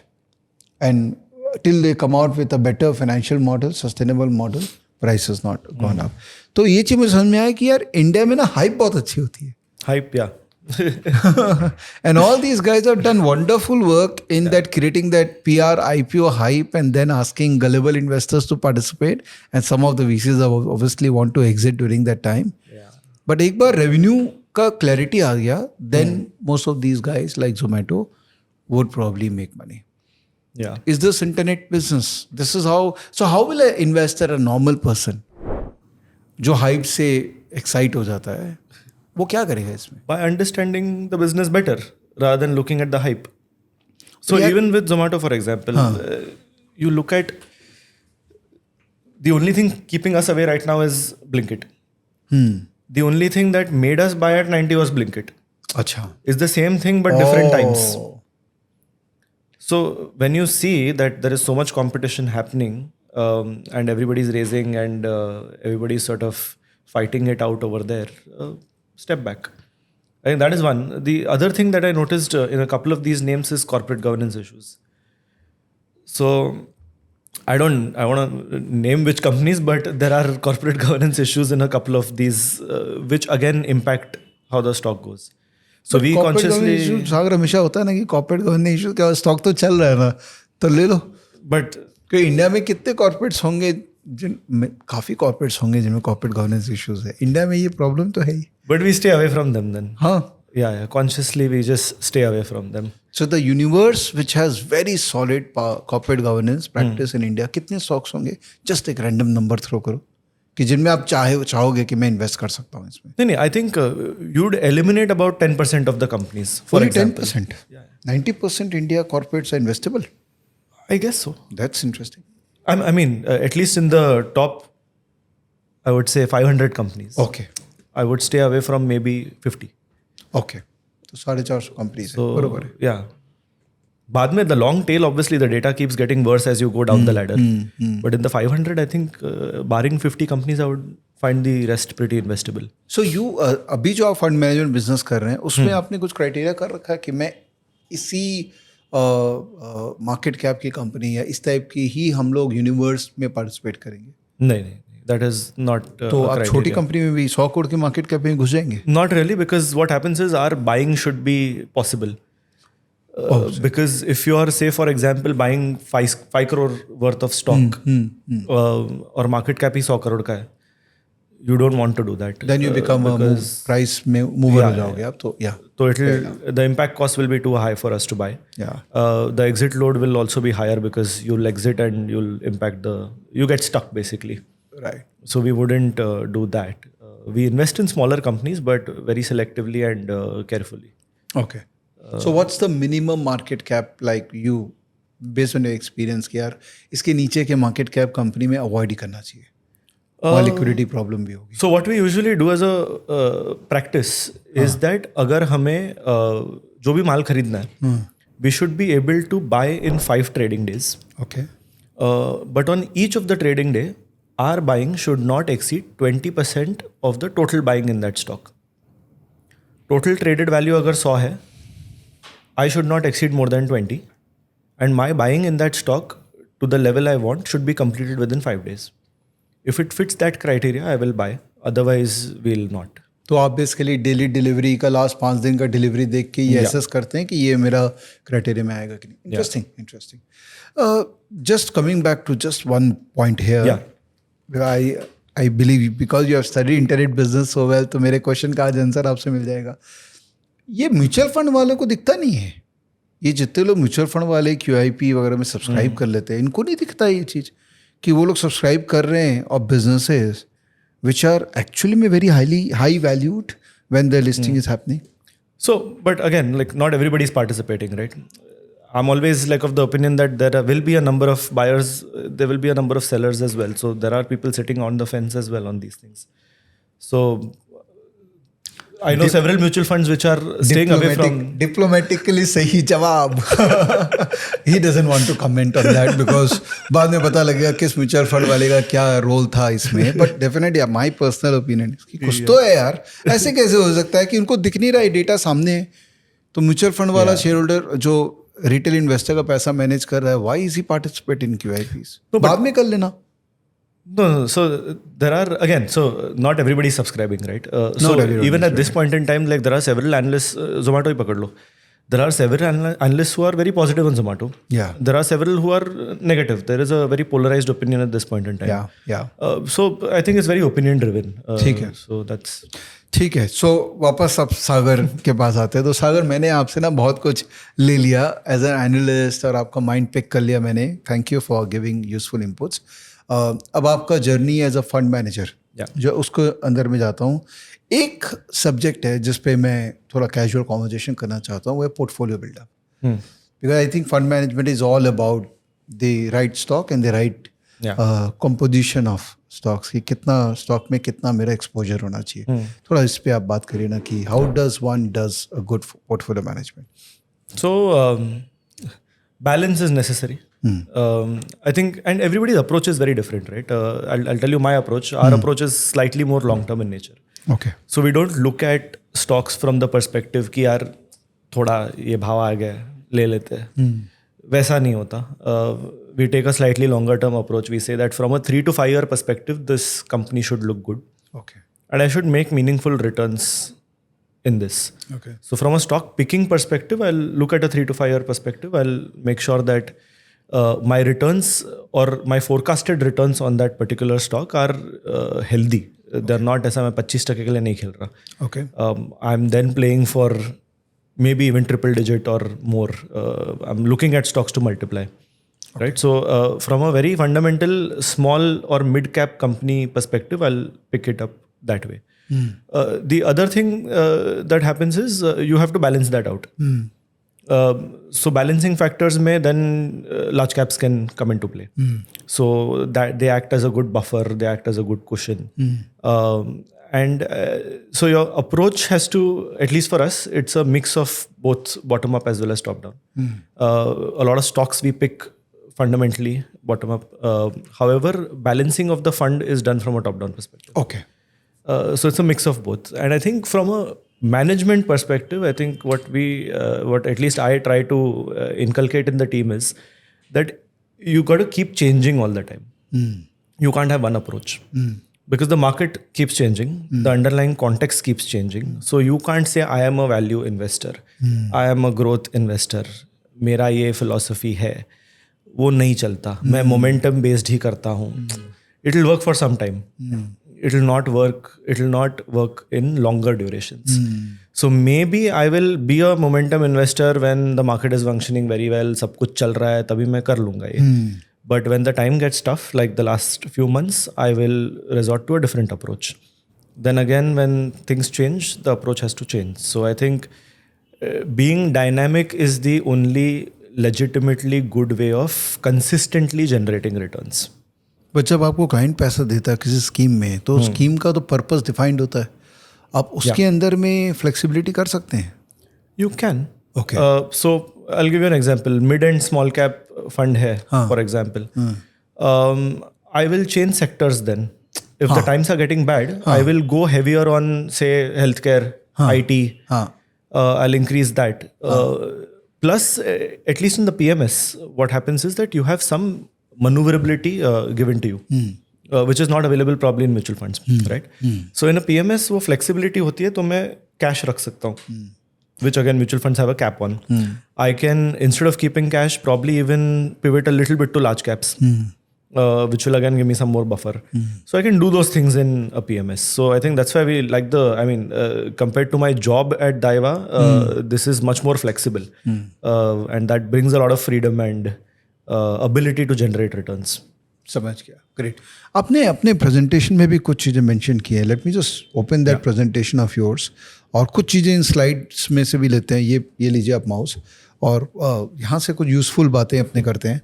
and till they come out with a better financial model, sustainable model, price has not gone up. तो ये चीज़ मुझे समझ में आया कि यार India में ना हाइप बहुत अच्छी होती है. Hype, yeah. And all these guys have done wonderful work in that creating that PR IPO hype and then asking gullible investors to participate, and some of the VCs obviously want to exit during that time. But एक बार revenue का clarity आ गया, then most of these guys like Zomato would probably make money. Yeah. Is this internet business? This is how. So how will an investor, a normal person, जो hype से excite हो जाता है, वो क्या करेगा इसमें? By understanding the business better rather than looking at the hype. So even with Zomato, for example, you look at the only thing keeping us away right now is Blinkit. The only thing that made us buy at 90 was Blinkit. अच्छा. It's the same thing but different times. So when you see that there is so much competition happening and everybody's raising and everybody's sort of fighting it out over there, step back. I think that is one. The other thing that I noticed in a couple of these names is corporate governance issues. So I want to name which companies, but there are corporate governance issues in a couple of these which again impact how the stock goes. So we consciously, सागर हमेशा होता है ना कि corporate governance issues, क्या stock तो चल रहा है ना, तो ले लो. but कि इंडिया में कितने कॉर्पोरेट्स होंगे, काफ़ी कॉर्पोरेट्स होंगे जिनमें कॉर्पोरेट गवर्नेंस इश्यूज है. इंडिया में ये प्रॉब्लम तो है ही. But we stay away from them then. हाँ. Yeah. Consciously we just stay away from them. So the universe which has very solid corporate governance practice in India, कितने stocks होंगे? Just एक random number throw करो कि जिनमें आप चाहोगे कि मैं इन्वेस्ट कर सकता हूँ इसमें. नहीं, I think you'd eliminate about 10% of the companies. For Only example. 10%. 90% India corporates are investable. I guess so. That's interesting. I mean, at least in the top, I would say 500 companies. Okay. I would stay away from maybe 50. Okay. तो 450 companies So, है, बरोबर है. yeah. बाद में the long tail, obviously the data keeps getting worse as you go down the ladder. But in the 500, I think barring 50 companies, I would find the rest pretty investable. So you अभी जो आप fund management business कर रहे हैं उसमें आपने कुछ criteria कर रखा है कि मैं इसी मार्केट कैप की कंपनी या इस टाइप की ही हम लोग यूनिवर्स में पार्टिसिपेट करेंगे? नहीं, that is not तो a आप छोटी criteria. कंपनी में भी 100 करोड़ की मार्केट कैप में घुस जाएंगे? Not really, because what happens is our buying should be possible. Because if you are, say, for example, buying 5 crore worth of stock, और market cap ही 100 crore का है, you don't want to do that. Then you become a price में mover हो जाओगे आप तो So the impact cost will be too high for us to buy. Yeah. The exit load will also be higher because you'll exit and you'll impact you get stuck basically. Right. So we wouldn't do that. We invest in smaller companies, but very selectively and carefully. Okay. So what's the minimum market cap like you based on your experience कि यार इसके नीचे के market cap company में avoid ही करना चाहिए? वहाँ liquidity problem भी होगी. So what we usually do as a practice is that अगर हमें जो भी माल खरीदना है, we should be able to buy in 5 trading days. Okay. But on each of the trading day, our buying should not exceed 20% of the total buying in that stock. Total traded value अगर 100 है, I should not exceed more than 20, and my buying in that stock to the level I want should be completed within 5 days. If it fits that criteria, I will buy. Otherwise, we'll not. तो आप basically daily delivery का last 5 दिन का delivery देख के ये assess करते हैं कि ये मेरा क्राइटेरिया में आएगा कि नहीं. Interesting. Just coming back to just one point here. I believe because you have studied internet business so well, तो मेरे क्वेश्चन का आज आंसर आपसे मिल जाएगा. ये म्यूचुअल फंड वालों को दिखता नहीं है. ये जितने लोग म्यूचुअल फंड वाले QIP वगैरह में सब्सक्राइब कर लेते हैं, इनको नहीं दिखता ये चीज़ कि वो लोग सब्सक्राइब कर रहे हैं और बिजनेसेस which are actually में very high valued when the listing is happening. So, but again, like not everybody is participating, right? I'm always like of the opinion that there will be a number of buyers, there will be a number of sellers as well. So there are people sitting on the fence as well on these things. So I know several mutual funds which are staying away from. Diplomatically सही जवाब. He doesn't want to comment on that because बाद में पता लगेगा किस mutual fund वाले का क्या रोल था इसमें. But definitely my personal opinion is कि कुछ तो है यार. ऐसे कैसे हो सकता है कि उनको दिख नहीं रहा है डेटा सामने है, तो म्यूचुअल फंड वाला शेयर होल्डर जो रिटेल इन्वेस्टर का पैसा मैनेज कर रहा है, why is he participate in QIPs? बाद में कर लेना. No, so there are again, so not everybody is subscribing, right? So even at this point in time, like there are several analysts, Zomato ही पकड़ लो. There are several analysts who are very positive on Zomato. Yeah. There are several who are negative. There is a very polarized opinion at this point in time. Yeah. So I think it's very opinion driven. ठीक है. So that's. ठीक है. So वापस अब सागर के पास आते हैं. तो सागर मैंने आपसे ना बहुत कुछ ले लिया एज एन एनालिस्ट और आपका माइंड पिक कर लिया मैंने. Thank you for giving useful inputs. अब आपका journey as a fund manager जो उसको अंदर में जाता हूँ, एक सब्जेक्ट है जिस पे मैं थोड़ा कैजुअल कॉन्वर्जेशन करना चाहता हूँ, वो है portfolio build up. Because I think fund management is all about the right stock and the right composition of stocks कि कितना स्टॉक में कितना मेरा एक्सपोजर होना चाहिए. थोड़ा इस पे आप बात करिए ना कि how does one does a good portfolio management. So balance is necessary. I think, and everybody's approach is very different, right? I'll tell you my approach. Our approach is slightly more long-term in nature. Okay. So we don't look at stocks from the perspective कि यार थोड़ा ये भाव आ गया ले लेते हैं. वैसा नहीं होता. We take a slightly longer-term approach. We say that from a 3 to 5 year perspective, this company should look good. Okay. And I should make meaningful returns in this. Okay. So from a stock picking perspective, I'll look at a 3 to 5 year perspective. I'll make sure that my returns or my forecasted returns on that particular stock are healthy. They're not ऐसा मैं 25% के लिए नहीं खेल रहा. Okay. I'm then playing for maybe even triple digit or more. I'm looking at stocks to multiply. Okay. Right. So from a very fundamental small or mid cap company perspective, I'll pick it up that way. The other thing that happens is you have to balance that out. So balancing factors may then large caps can come into play. So that they act as a good buffer, they act as a good cushion. And so your approach has to, at least for us, it's a mix of both bottom up as well as top down. A lot of stocks we pick fundamentally bottom up. However, balancing of the fund is done from a top down perspective. Okay. So it's a mix of both. And I think from a management perspective, I think what at least I try to inculcate in the team is that you got to keep changing all the time. You can't have one approach because the market keeps changing, the underlying context keeps changing. So you can't say I am a value investor, I am a growth investor, मेरा ये philosophy है, वो नहीं चलता, मैं momentum based ही करता हूँ. It will work for some time. It will not work in longer durations. So maybe I will be a momentum investor when the market is functioning very well, सब कुछ चल रहा है, तभी मैं कर लूँगा ये. But when the time gets tough, like the last few months, I will resort to a different approach. Then again, when things change, the approach has to change. So I think being dynamic is the only legitimately good way of consistently generating returns. But जब आपको client पैसा देता है किसी scheme में, तो scheme का तो पर्पस डिफाइंड होता है, आप उसके अंदर में फ्लेक्सिबिलिटी कर सकते हैं. You can. Okay. So I'll give you an example. Mid and small cap fund hai, for example. I will change sectors then. If the times are getting bad, I will go heavier on, say, healthcare, IT. I'll increase that. Plus, at least in the PMS, what happens is that you have some maneuverability given to you, which is not available probably in mutual funds, right? So in a PMS, वो flexibility होती है, तो मैं cash रख सकता हूँ, which again mutual funds have a cap on. I can, instead of keeping cash, probably even pivot a little bit to large caps, which will again give me some more buffer. So I can do those things in a PMS. So I think that's why we like compared to my job at Daiwa, this is much more flexible, and that brings a lot of freedom and ability to generate returns. समझ गया. Great. आपने अपने presentation में भी कुछ चीज़ें mention की है. Let me just open that presentation of yours, और कुछ चीज़ें इन स्लाइड्स में से भी लेते हैं. ये लीजिए आप माउस, और यहाँ से कुछ यूज़फुल बातें अपने करते हैं.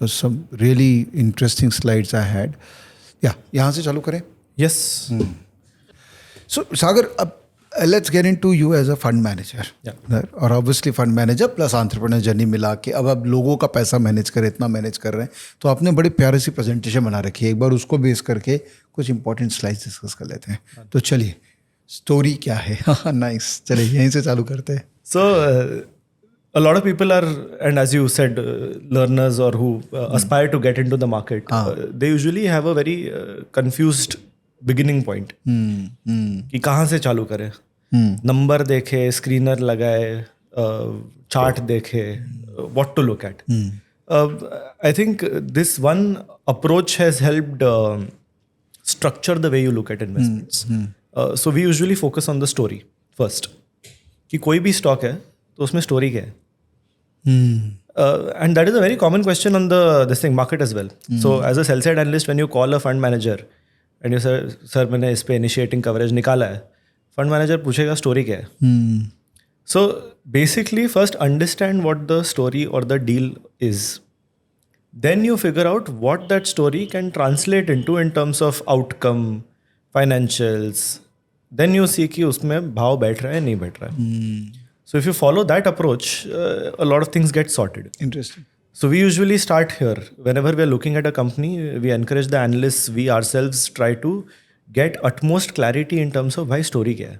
Some really interesting slides I had. यहाँ से चालू करें. Yes. सो सागर, अब let's get into you as a fund manager. और obviously fund manager plus entrepreneur journey मिला के अब आप लोगों का पैसा मैनेज करें, इतना मैनेज कर रहे हैं, तो आपने बड़ी प्यारी सी प्रेजेंटेशन बना रखी है. एक बार उसको बेस करके कुछ इंपॉर्टेंट स्लाइड्स डिस्कस कर लेते हैं. तो चलिए, स्टोरी क्या है? नाइस. चलिए यहीं से चालू करते हैं. So a lot of people are, and as you said, learners or who aspire to get into the market, they usually have a very confused beginning point. कि कहाँ से चालू करें. नंबर देखे, स्क्रीनर लगाए, चार्ट देखे, what to look at. I think this one approach has helped structure the way you look at investments. So we usually focus on the story first. कि कोई भी स्टॉक है तो उसमें स्टोरी क्या है. And that is a very common question on this market as well. So as a sell side analyst, when you call a fund manager and you say, sir मैंने इस पे initiating coverage निकाला है, fund manager पूछेगा story क्या है. So basically first understand what the story or the deal is. Then you figure out what that story can translate into in terms of outcome, financials. Then you see कि उसमें भाव बैठ रहा है नहीं बैठ रहा है. So if you follow that approach, a lot of things get sorted. Interesting. So we usually start here. Whenever we are looking at a company, we encourage the analysts, we ourselves try to get utmost clarity in terms of why story क्या है.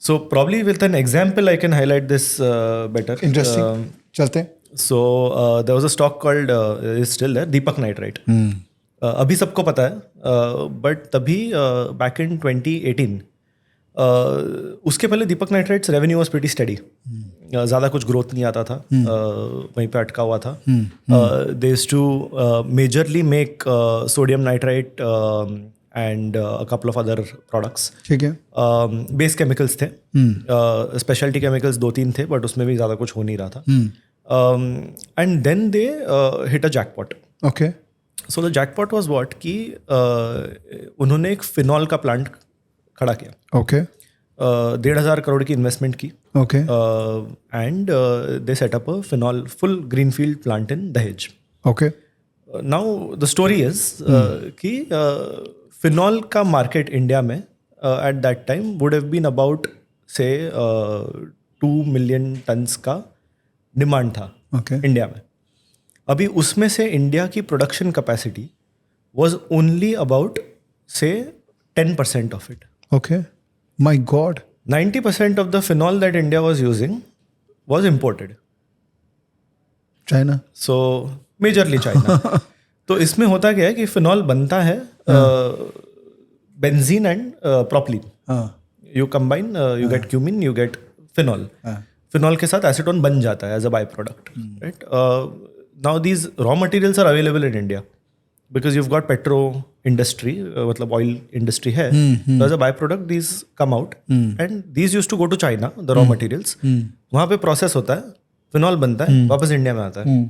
So probably with an example, I can highlight this better. Interesting. चलते हैं. So there was a stock called, is still there, Deepak Nitrite. अभी सबको पता है, but तभी back in 2018, उसके पहले Deepak Nitrites revenue was pretty steady. ज़्यादा कुछ ग्रोथ नहीं आता था, वहीं पे अटका हुआ था. They used to majorly make sodium nitrite and a couple of other products. ठीक है. बेस केमिकल्स थे, स्पेशलिटी केमिकल्स 2-3 थे, बट उसमें भी ज़्यादा कुछ हो नहीं रहा था. And then they hit a jackpot. Okay. So the jackpot was what कि उन्होंने एक फिनॉल का प्लांट खड़ा किया. ओके. 1,500 करोड़ की इन्वेस्टमेंट की. Okay. And they set up a phenol full greenfield plant in Dahej. Okay. Now the story is कि phenol का मार्केट इंडिया में at that time would have been about say 2 million tons का demand था India में. अभी उसमें से India की production capacity was only about say 10% of it. Okay. My God. 90% of the phenol that India was using was imported. China. So majorly China. तो इसमें होता क्या है कि फिनॉल बनता है benzene and propylene. You combine, you get cumene, you get phenol. Phenol के साथ एसीटोन बन जाता है as a by product. Right now these raw materials are available in India because you've got petro industry, मतलब oil industry है. So as a byproduct these come out and these used to go to China, the raw materials. वहाँ पे process होता है, phenol बनता है, वापस India में आता है.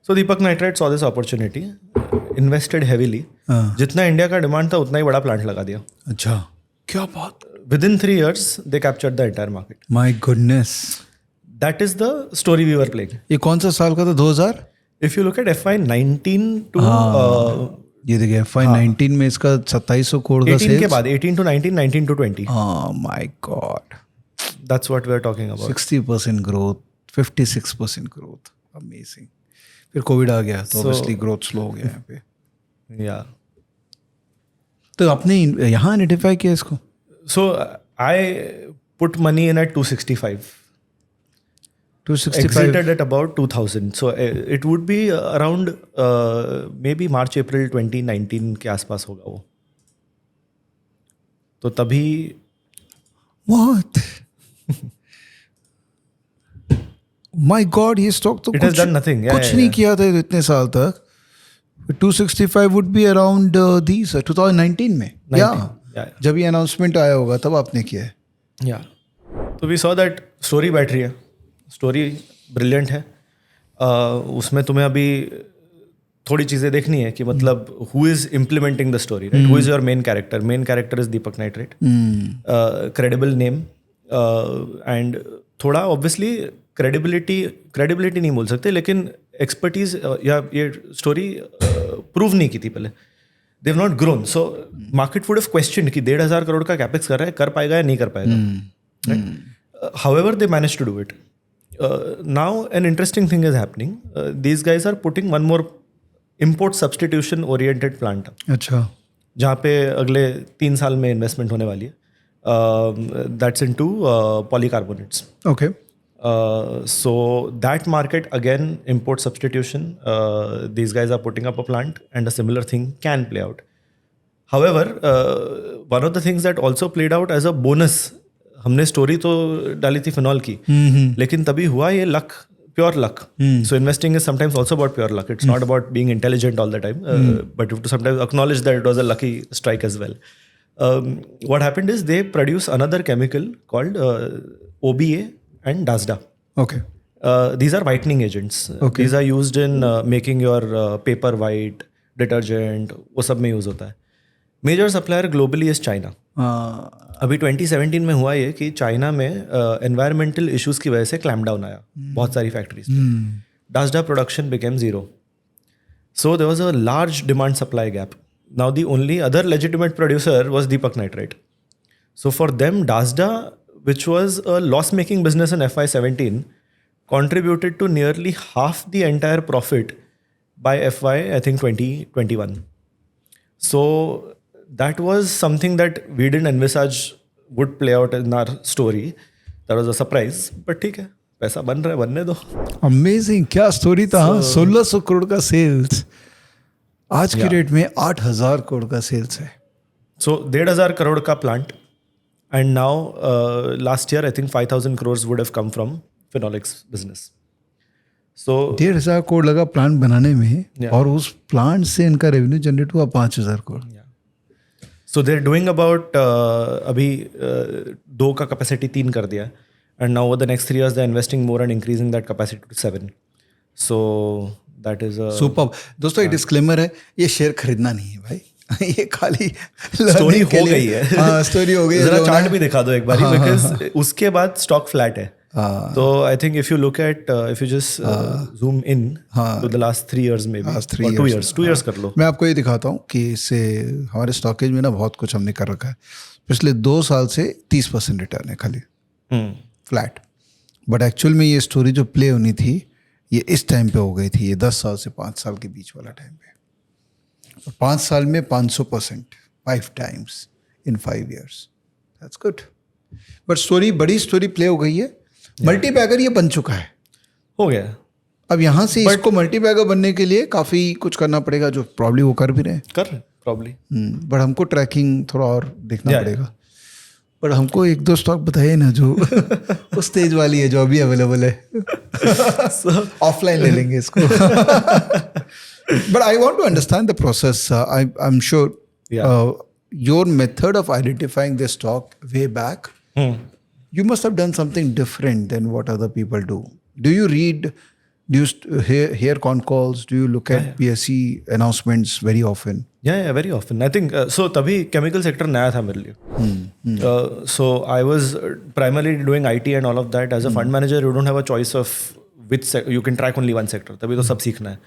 So Deepak Nitrite saw this opportunity, invested heavily. जितना इंडिया का डिमांड था उतना ही बड़ा प्लांट लगा दिया. अच्छा, क्या बात. Within 3 years they captured the entire market. My goodness. That is the story we were playing. ये कौन सा साल का था? 2000? If you look at FY19 to ये देखिए FY19 में इसका 2700 करोड़ का 18 के बाद 18 to 19, 19 to 20. My God. That's what we are talking about. 60% growth, 56% growth. Amazing. फिर कोविड आ गया तो ऑब्वियसली ग्रोथ स्लो हो गया यहाँ पे. Yeah. तो आपने यहाँ आइडेंटिफाई किया इसको? So I put money in at 265. 265. Exited at about 2000. So it would be around maybe March April 2019 के आसपास होगा वो. तो तभी What? My God, ये स्टॉक तो It has done nothing. Yeah, कुछ yeah, नहीं yeah. किया था इतने साल तक. 265 would be around these 2019 में. 19, Yeah. yeah. जब ये अनाउंसमेंट आया होगा तब आपने किया है. Yeah. तो we saw that स्टोरी बैठ रही है. स्टोरी ब्रिलियंट है. उसमें तुम्हें अभी थोड़ी चीज़ें देखनी है कि मतलब who is implementing the story, right? Who is your main character? Main character is Deepak nitrate. Credible name and थोड़ा ऑब्वियसली क्रेडिबिलिटी नहीं बोल सकते लेकिन एक्सपर्टीज या ये स्टोरी प्रूव नहीं की थी पहले. They have not grown. So market would have question कि 1,500 करोड़ का कैपेक्स कर रहा है, कर पाएगा या नहीं कर पाएगा. However they managed to do it. Now an interesting thing is happening. These guys are putting one more import substitution oriented plant up, अच्छा. जहाँ पे अगले 3 साल में इन्वेस्टमेंट होने वाली है. That's into polycarbonates. Okay. So that market again, import substitution. These guys are putting up a plant and a similar thing can play out. However, one of the things that also played out as a bonus, हमने story तो डाली थी phenol की, लेकिन तभी हुआ ये luck, pure luck. So investing is sometimes also about pure luck. It's not about being intelligent all the time, but you to sometimes acknowledge that it was a lucky strike as well. What happened is they produce another chemical called OBA and DASDA. Okay. These are whitening agents. Okay. These are used in making your paper white, detergent, वो सब में use होता है. Major supplier globally is China. अभी 2017 में हुआ ये कि चाइना में एनवायरमेंटल इश्यूज की वजह से क्लैम्प डाउन आया बहुत सारी फैक्ट्रीज में. DASDA production became zero. So there was a large demand supply gap. Now the only other legitimate producer was Deepak Nitrite. So for them DASDA, which was a loss-making business in FY17, contributed to nearly half the entire profit by FY, I think 2021. So that was something that we didn't envisage would play out in our story. That was a surprise. But ठीक है, पैसा बन रहा है, बनने दो. Amazing. क्या story था. 1600 करोड़ का सेल्स, आज की रेट में 8,000 करोड़ का सेल्स है. So 1,500 करोड़ का plant. And now, last year, I think 5,000 crores would have come from phenolics business. So 1,500 crore लगा प्लांट बनाने में. Yeah. और उस प्लांट से इनका रेवेन्यू जनरेट हुआ 5,000 crore. so they're doing about अभी 2 का capacity 3 कर दिया. And now over the next 3 years, they're investing more and increasing that capacity to 7. So that is a super. दोस्तों, ये डिस्क्लेमर है, ये शेयर खरीदना नहीं है भाई. ये खाली स्टोरी हो गई है. हाँ, स्टोरी हो गई है. जरा चार्ट भी दिखा दो एक बार, बिकॉज उसके बाद स्टॉक फ्लैट है. तो I think if you look at, if you just zoom in to the last 3 years maybe, 2 years कर लो. मैं आपको ये दिखाता हूँ कि इससे हमारे स्टॉकेज में ना बहुत कुछ हमने कर रखा है. पिछले 2 साल से 30% रिटर्न है खाली, फ्लैट. बट एक्चुअल में ये स्टोरी जो प्ले होनी थी ये इस टाइम पे हो गई थी. ये 10 साल से 5 साल के बीच वाला टाइम पे. 5 साल में 500%, 5 times in 5 years. That's good. But story, बड़ी स्टोरी प्ले हो गई है, मल्टी बैगर ये बन चुका है, हो गया। अब यहाँ से इसको मल्टी बैगर बनने के लिए काफ़ी कुछ करना पड़ेगा, जो प्रॉब्ली वो कर भी रहे हैं, प्रॉब्ली। बट हमको ट्रैकिंग थोड़ा और देखना Yeah. पड़ेगा। बट हमको एक दो स्टॉक बताइए ना जो उस स्टेज वाली है जो अभी अवेलेबल है, ऑफलाइन ले लेंगे इसको। But I want to understand the process. I am sure your method of identifying the stock way back, you must have done something different than what other people do. Do you read, do you hear con calls, do you look at PSE announcements very often? Yeah, very often. I think so तभी chemical sector नया था मेरे लिए। So I was primarily doing IT and all of that. As a fund manager, you don't have a choice of which you can track only one sector. तभी तो सब सीखना है।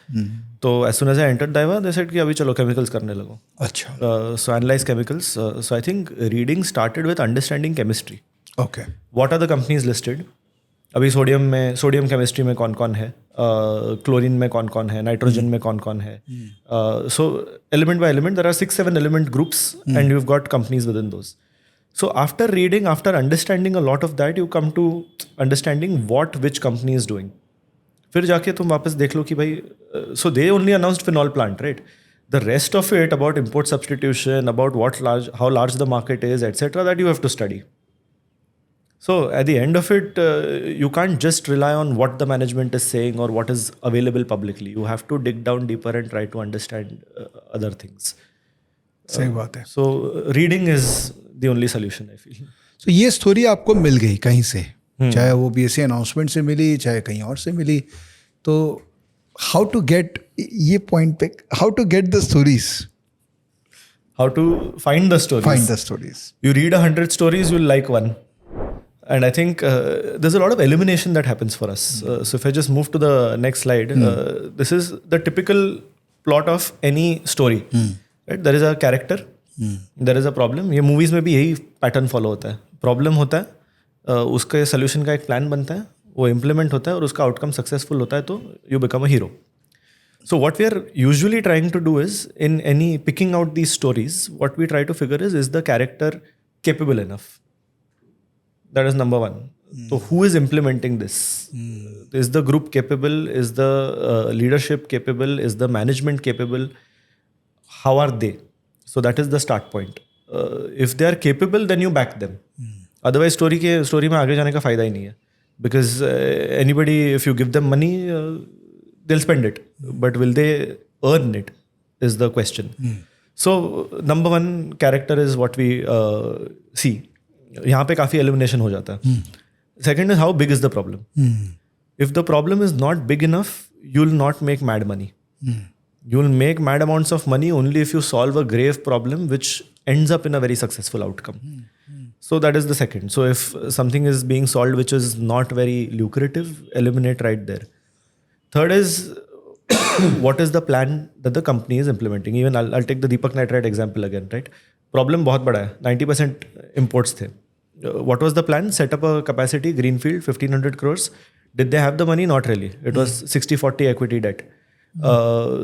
तो as soon as I entered Daiwa, they said कि अभी चलो chemicals करने लगो। अच्छा। So analyze chemicals. So I think reading started with understanding chemistry. Okay. What are the companies listed? अभी सोडियम केमिस्ट्री में कौन कौन है, क्लोरीन में कौन कौन है, नाइट्रोजन में कौन कौन है. So element by element there are 6-7 element groups and you've got companies within those. So after reading, after understanding a lot of that, you come to understanding what which company is doing. फिर जाके तुम वापस देख लो कि भाई, so they only announced phenol plant, right? The rest of it about import substitution, about how large the market is, etc., that you have to study. So at the end of it, you can't just rely on what the management is saying or what is available publicly. You have to dig down deeper and try to understand other things. सही बात है. So reading is the only solution, I feel. So ये story आपको मिल गई कहीं से, चाहे वो BSE अनाउंसमेंट से मिली, चाहे कहीं और से मिली, तो हाउ टू गेट, ये पॉइंट पे, how to get the stories, How to find the stories. Find the stories. You read 100 stories, you'll like one. And I think there's a lot of elimination that happens for us. So if I just move to the next slide, this is the typical plot of any story. Right? There is a character, there is a problem. ये movies में भी यही pattern follow होता है. Problem होता है, उसके solution का एक plan बनता है, वो implement होता है और उसका outcome successful होता है, तो you become a hero. So what we are usually trying to do is, in any picking out these stories, what we try to figure is the character capable enough? That is number one. So who is implementing this? Is the group capable? Is the leadership capable? Is the management capable? How are they? So that is the start point. If they are capable, then you back them. Otherwise, story में आगे जाने का फायदा ही नहीं है. Because anybody, if you give them money, they'll spend it. But will they earn it? Is the question. So number one character is what we see. यहाँ पे काफ़ी एलिमिनेशन हो जाता है. Second is how big is the problem. If the problem is not big enough, you will not make mad money. You will make mad amounts of money only if you solve a grave problem which ends up in a very successful outcome. So that is the second. So if something is being solved which is not very lucrative, eliminate right there. Third is what is the plan that the company is implementing. Even I'll take the Deepak Nitrite example again, right? Problem बहुत बड़ा है. 90% imports थे. What was the plan? Set up a capacity, greenfield, 1,500 crores. Did they have the money? Not really. It was 60-40 equity debt.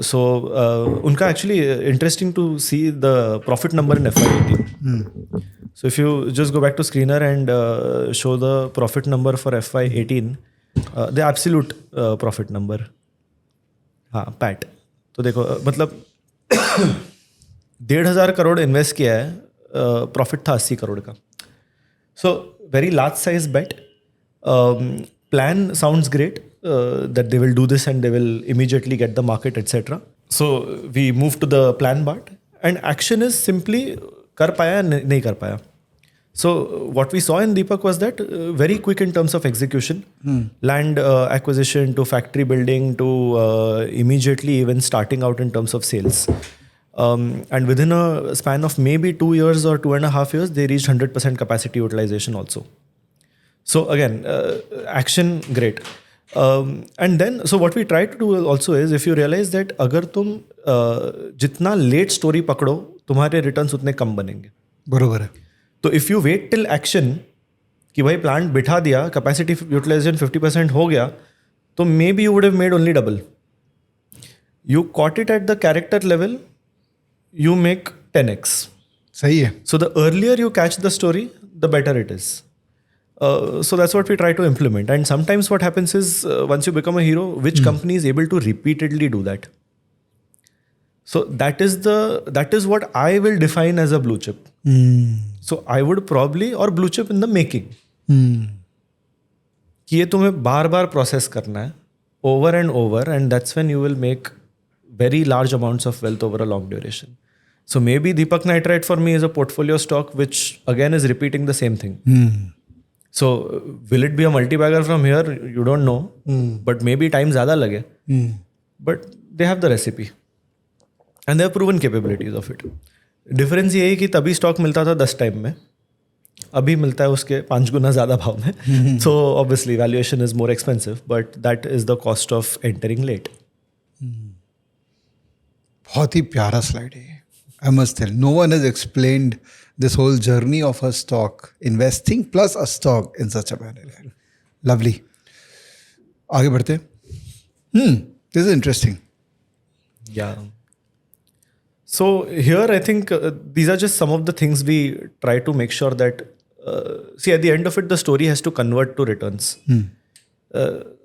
So unka actually interesting to see the profit number in FY18. So if you just go back to screener and show the profit number for FY18, the absolute profit number, हाँ PAT. तो देखो मतलब 1,500 crore invest किया है, profit था 80 करोड़ का. So very large size bet. Plan sounds great, that they will do this and they will immediately get the market, etc. So we move to the plan part, and action is simply कर पाया नहीं कर पाया. So what we saw in Deepak was that very quick in terms of execution, land acquisition to factory building to immediately even starting out in terms of sales. And within a span of maybe 2 years or 2.5 years, they reached 100% capacity utilization also. So again, action, great. And then, so what we try to do also is, if you realize that अगर तुम जितना late story पकड़ो, तुम्हारे returns उतने कम बनेंगे. बरोबर है. तो if you wait till action, कि भाई plant बिठा दिया, capacity utilization 50% हो गया, तो maybe you would have made only double. You caught it at the character level, you make 10x. सही है. So the earlier you catch the story, the better it is. So that's what we try to implement. And sometimes what happens is once you become a hero, which company is able to repeatedly do that? So that is what I will define as a blue chip. So I would probably, or blue chip in the making, कि ये तुम्हें बार बार process करना है over and over, and that's when you will make very large amounts of wealth over a long duration. So maybe Deepak Nitrite for me is a portfolio stock which again is repeating the same thing. So will it be a multi-bagger from here? You don't know, but maybe time ज़्यादा लगे. But they have the recipe and they have proven capabilities of it. Difference ये है कि तभी stock मिलता था 10 time में, अभी मिलता है उसके 5 गुना ज़्यादा भाव में. So obviously valuation is more expensive, but that is the cost of entering late. बहुत ही प्यारा स्लाइड है. I must tell, no one has explained this whole journey of a stock, investing plus a stock in such a manner. Lovely. आगे बढ़ते. This is interesting. Yeah. So here I think these are just some of the things we try to make sure that, see, at the end of it, the story has to convert to returns.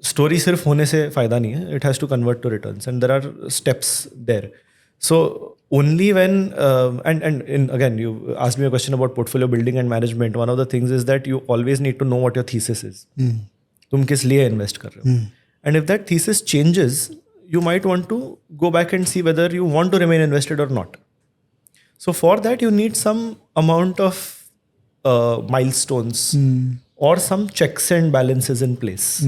Story सिर्फ होने से फायदा नहीं है. It has to convert to returns, and there are steps there. So only when and again you asked me a question about portfolio building and management. One of the things is that you always need to know what your thesis is. तुम किस लिए invest कर रहे हो? And if that thesis changes, you might want to go back and see whether you want to remain invested or not. So for that you need some amount of milestones or some checks and balances in place.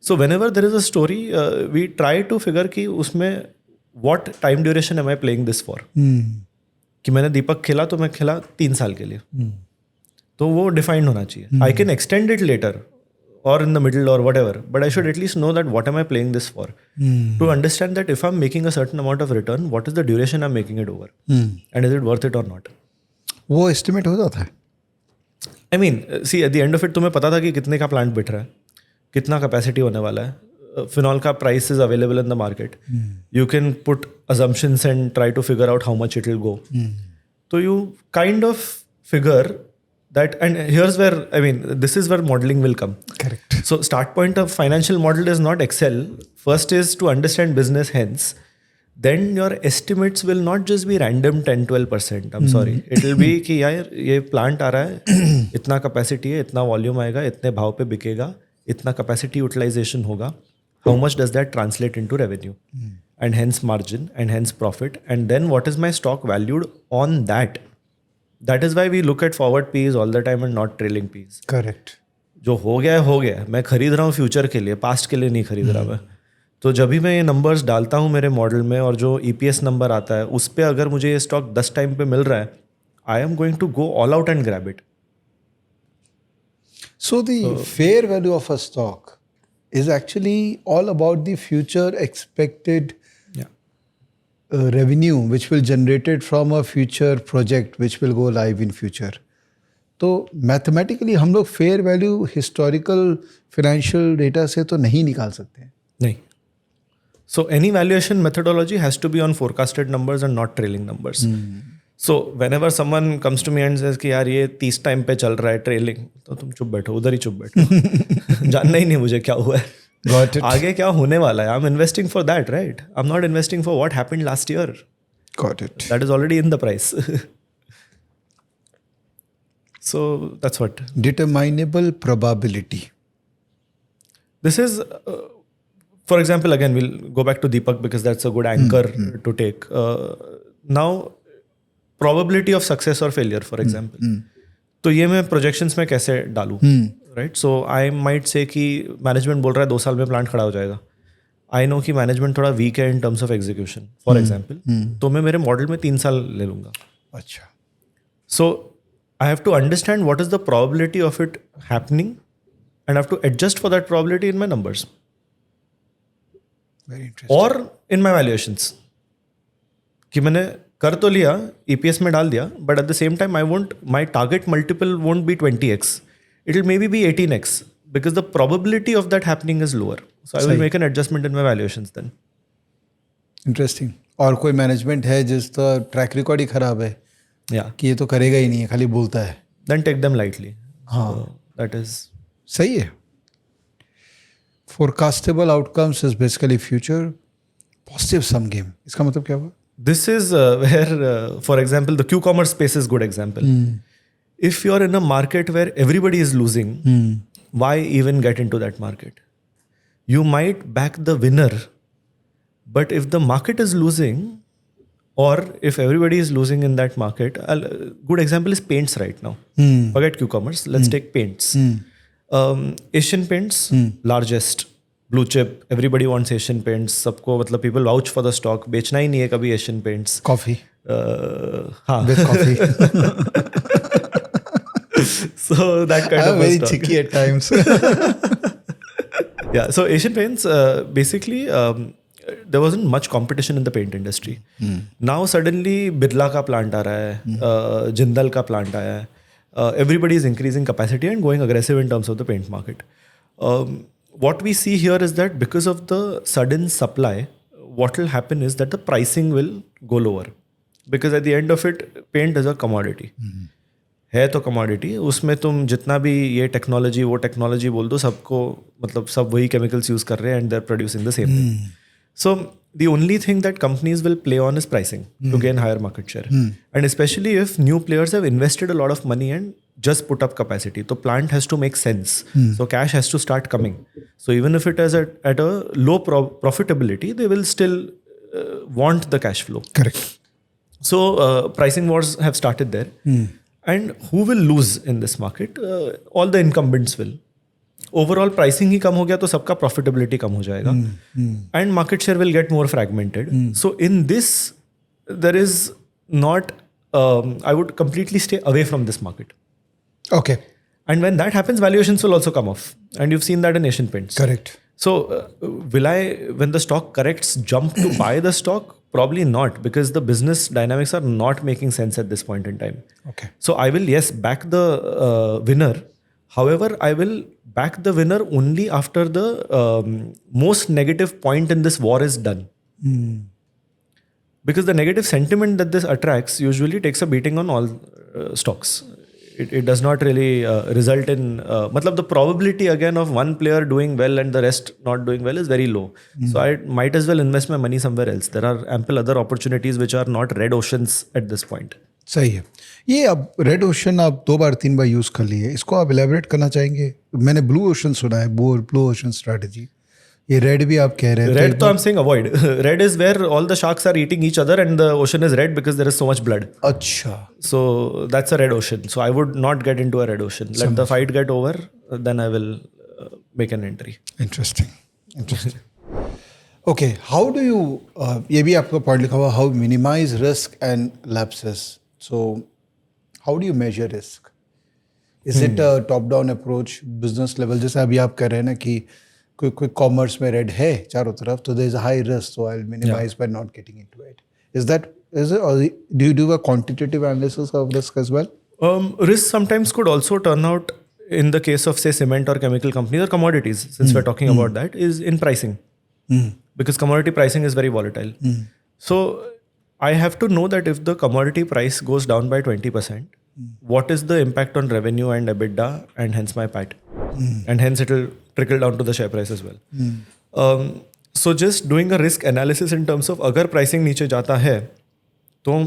So whenever there is a story, we try to figure कि उसमें what time duration am I playing this for? कि मैंने दीपक खेला तो मैं खेला 3 साल के लिए, तो वो डिफाइंड होना चाहिए. I can extend it later or in the middle or whatever, but I should at least know that what am I playing this for, to understand that if I'm making a certain amount of return, what is the duration I'm making it over, and is it worth it or not. वो estimate हो जाता है. I mean, see, at the end of it तुम्हें पता था कि कितने का प्लांट बिठ रहा है, कितना कैपेसिटी होने वाला है. Phenol का price is available in the market. You can put assumptions and try to figure out how much it will go. So you kind of figure that, and here's where, I mean, this is where modeling will come. Correct. So start point of financial model is not Excel. First is to understand business, hence then your estimates will not just be random 10-12%. I'm sorry. It will be कि यार ये plant आ रहा है, इतना capacity है, इतना volume आएगा, इतने भाव पे बिकेगा, इतना capacity utilization होगा. How much does that translate into revenue? And hence margin, and hence profit. And then what is my stock valued on that? That is why we look at forward P's all the time and not trailing P's. Correct. जो हो गया है हो गया है. मैं खरीद रहा हूँ फ्यूचर के लिए, पास्ट के लिए नहीं खरीद रहा मैं. तो जब भी मैं ये नंबर्स डालता हूँ मेरे मॉडल में और जो EPS नंबर आता है उस पर अगर मुझे ये स्टॉक 10 टाइम पे मिल रहा है, I am going to go all out and grab it. So the fair value of a stock is actually all about the future expected revenue which will generated from a future project which will go live in future. तो mathematically हम लोग fair value historical financial data से तो नहीं निकाल सकते. नहीं. So any valuation methodology has to be on forecasted numbers and not trailing numbers. So whenever someone comes to me and says कि यार ये 30 टाइम पे चल रहा है ट्रेलिंग, तो तुम चुप बैठो, उधर ही चुप बैठो. जानना ही नहीं मुझे क्या हुआ है. Got it. आगे क्या होने वाला है. I'm investing for that, right? I'm not investing for what happened last year. Got it. That is already in the price. So that's what. Determinable probability. This is, for example, again, we'll go back to Deepak because that's a good anchor to take. Now, probability of success or failure, for example. तो ये मैं projections में कैसे डालूँ? Right? So I might say कि management बोल रहा है 2 साल में plant खड़ा हो जाएगा. I know कि management थोड़ा weak है in terms of execution, for example. तो मैं मेरे model में 3 साल ले लूँगा. अच्छा. So I have to understand what is the probability of it happening and I have to adjust for that probability in my numbers. Very interesting. और in my valuations. कि मैंने कर तो लिया, EPS में डाल दिया, but at the same time my target multiple won't be 20x. It will maybe be 18x because the probability of that happening is lower. So I will make an adjustment in my valuations then. Interesting. और कोई management है जिसका track record ही खराब है, Yeah. कि ये तो करेगा ही नहीं है, खाली बोलता है. Then take them lightly. हाँ. So that is सही है. Forecastable outcomes is basically future positive sum game. इसका मतलब क्या हुआ? This is where, for example, the Q-commerce space is good example. If you're in a market where everybody is losing, why even get into that market? You might back the winner, but if the market is losing, or if everybody is losing in that market, a good example is paints right now. Forget Q-commerce. Let's take paints. Asian Paints, largest blue chip. Everybody wants Asian Paints. सबको मतलब people vouch for the stock. बेचना ही नहीं है कभी Asian Paints. Coffee. हाँ. With coffee. So that kind I'm of a very stock. cheeky at times. Yeah. So Asian Paints, basically, there wasn't much competition in the paint industry. Now suddenly Birla का plant आ रहा है, Jindal का plant आया है. Everybody is increasing capacity and going aggressive in terms of the paint market. What we see here is that because of the sudden supply, what will happen is that the pricing will go lower. Because at the end of it, paint is a commodity. है तो commodity, उसमें तुम जितना भी ये technology वो technology बोल दो, सबको मतलब सब वही केमिकल्स यूज कर रहे हैं and they're producing the same thing. So the only thing that companies will play on is pricing to gain higher market share. And especially if new players have invested a lot of money and just put up capacity. So plant has to make sense. So cash has to start coming. So even if it is at a low profitability, they will still want the cash flow. Correct. So pricing wars have started there. And who will lose in this market? All the incumbents will. Overall pricing ही कम हो गया तो सबका profitability कम हो जाएगा and market share will get more fragmented. So in this there is not I would completely stay away from this market. Okay. And when that happens, valuations will also come off. And you've seen that in Asian Paints. Correct. So will I, when the stock corrects, jump to buy the stock? Probably not, because the business dynamics are not making sense at this point in time. Okay. So I will, yes, back the winner. However, I will back the winner only after the most negative point in this war is done. Because the negative sentiment that this attracts usually takes a beating on all stocks. It does not really result in matlab the probability again of one player doing well and the rest not doing well is very low. So I might as well invest my money somewhere else. There are ample other opportunities which are not red oceans at this point. सही है. ये अब red ocean आप 2 बार 3 बार use कर लिए, इसको आप elaborate करना चाहेंगे? मैंने ब्लू ओशन सुना है, ब्लू ओशन स्ट्रेटजी. ये रेड भी आप कह रहे हैं. Red तो I'm saying avoid. Red is where all the sharks are eating each other and the ocean is red because there is so much blood. अच्छा. So that's a red ocean. So I would not get into a red ocean. Let the fight get over, then I will make an entry. Interesting. Okay, how do you ये भी आपका point लिखा हुआ, how minimize risk and lapses. So how do you measure risk? Is it a top down approach, business level? जैसे अभी आप कह रहे हैं ना कि कोई कॉमर्स में रेड है चारों तरफ, तो there is a high risk, so I'll minimize by not getting into it. Is it, or do you do a quantitative analysis of risk as well? Risk sometimes could also turn out, in the case of say cement or chemical companies or commodities, since we're talking about that, is in pricing. Because commodity pricing is very volatile. So I have to know that if the commodity price goes down by 20%, what is the impact on revenue and EBITDA and hence my PAT? And hence it will trickle down to the share price as well. So just doing a risk analysis in terms of अगर pricing नीचे जाता है तो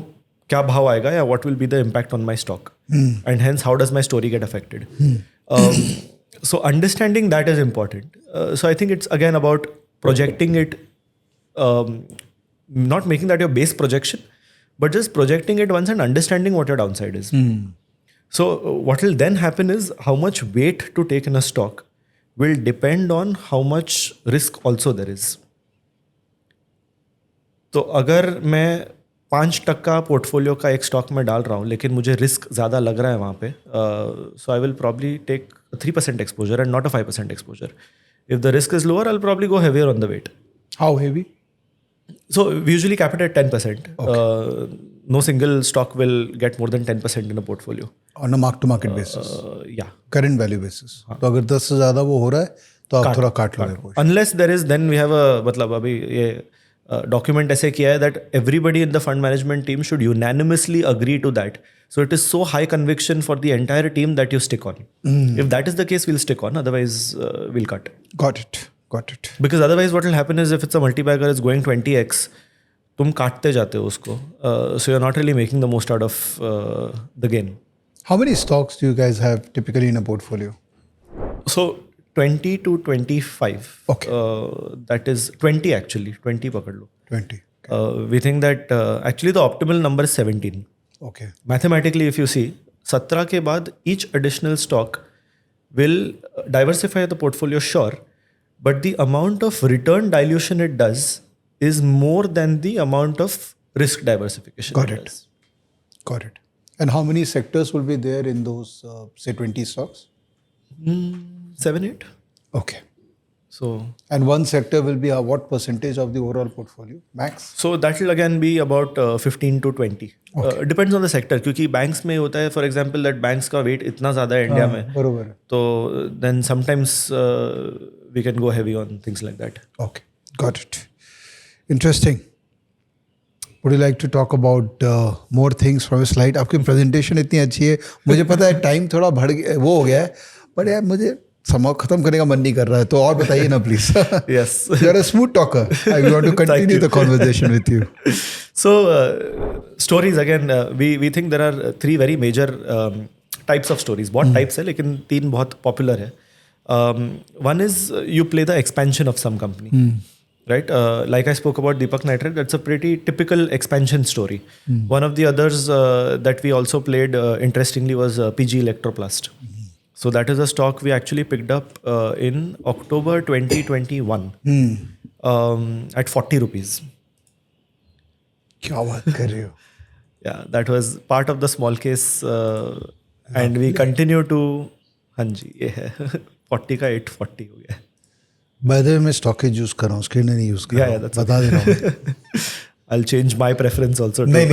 क्या भाव आएगा या what will be the impact on my stock? And hence how does my story get affected? So understanding that is important. So I think it's again about projecting it, not making that your base projection, but just projecting it once and understanding what your downside is. So what will then happen is how much weight to take in a stock will depend on how much risk also there is. तो अगर मैं 5% portfolio का एक stock में डाल रहा हूँ लेकिन मुझे रिस्क ज़्यादा लग रहा है वहाँ पे, so I will probably take 3% exposure and not a 5% exposure. If the risk is lower, I'll probably go heavier on the weight. How heavy? So we usually cap it at 10%. No single stock will get more than 10% in a portfolio. On a mark to market basis. Yeah. Current value basis. तो अगर 10 से ज़्यादा वो हो रहा है तो आप थोड़ा काट लो. Unless there is, then we have a, मतलब अभी ये डॉक्यूमेंट ऐसे किया है that everybody in the fund management team should unanimously agree to that. So it is so high conviction for the entire team that you stick on. If that is the case, we'll stick on. Otherwise, we'll cut. Got it. Because otherwise, what will happen is if it's a multi-bagger is going 20x, तुम काटते जाते हो उसको. So you're not really making the most out of the gain. How many stocks do you guys have typically in a portfolio? So 20 to 25. Okay. That is 20 actually. 20 पकड़ लो. 20. We think that actually the optimal number is 17. Okay. Mathematically, if you see, 17 के बाद each additional stock will diversify the portfolio, sure, but the amount of return dilution it does is more than the amount of risk diversification. Got it. Got it. And how many sectors will be there in those, say, 20 stocks? 7, 8. Okay. So, And one sector will be what percentage of the overall portfolio? Max? so that will again be about 15 to 20. Depends on the sector. क्योंकि banks में होता है, for example, that banks का weight इतना ज़्यादा है India में. बरोबर. तो then sometimes we can go heavy on things like that. Okay. Got it. Interesting. Would you like to talk about more things from a slide? आपकी presentation इतनी अच्छी है. मुझे पता है time थोड़ा बढ़ गया, वो हो गया है. But यार मुझे समय खत्म करने का मन नहीं कर रहा है. तो और बताइए ना please. Yes. You are a smooth talker. I want to continue the conversation with you. So stories again, we think there are 3 very major types of stories. बहुत types है लेकिन 3 बहुत popular है. One is you play the expansion of some company. Right? Like I spoke about Deepak Nitrite, that's a pretty typical expansion story. One of the others that we also played interestingly was PG Electroplast. So that is a stock we actually picked up in October 2021 at 40 rupees. क्या बात कर रहे हो? Yeah, that was part of the small case and we continue to, हाँ जी ये है 40 का 840 हो गया. By the way, मैं स्टॉकेज यूज कर रहा हूँ, स्क्रीन नहीं यूज कर रहा हूँ. that's बता दे रहा हूँ. I'll change my preference also. नहीं.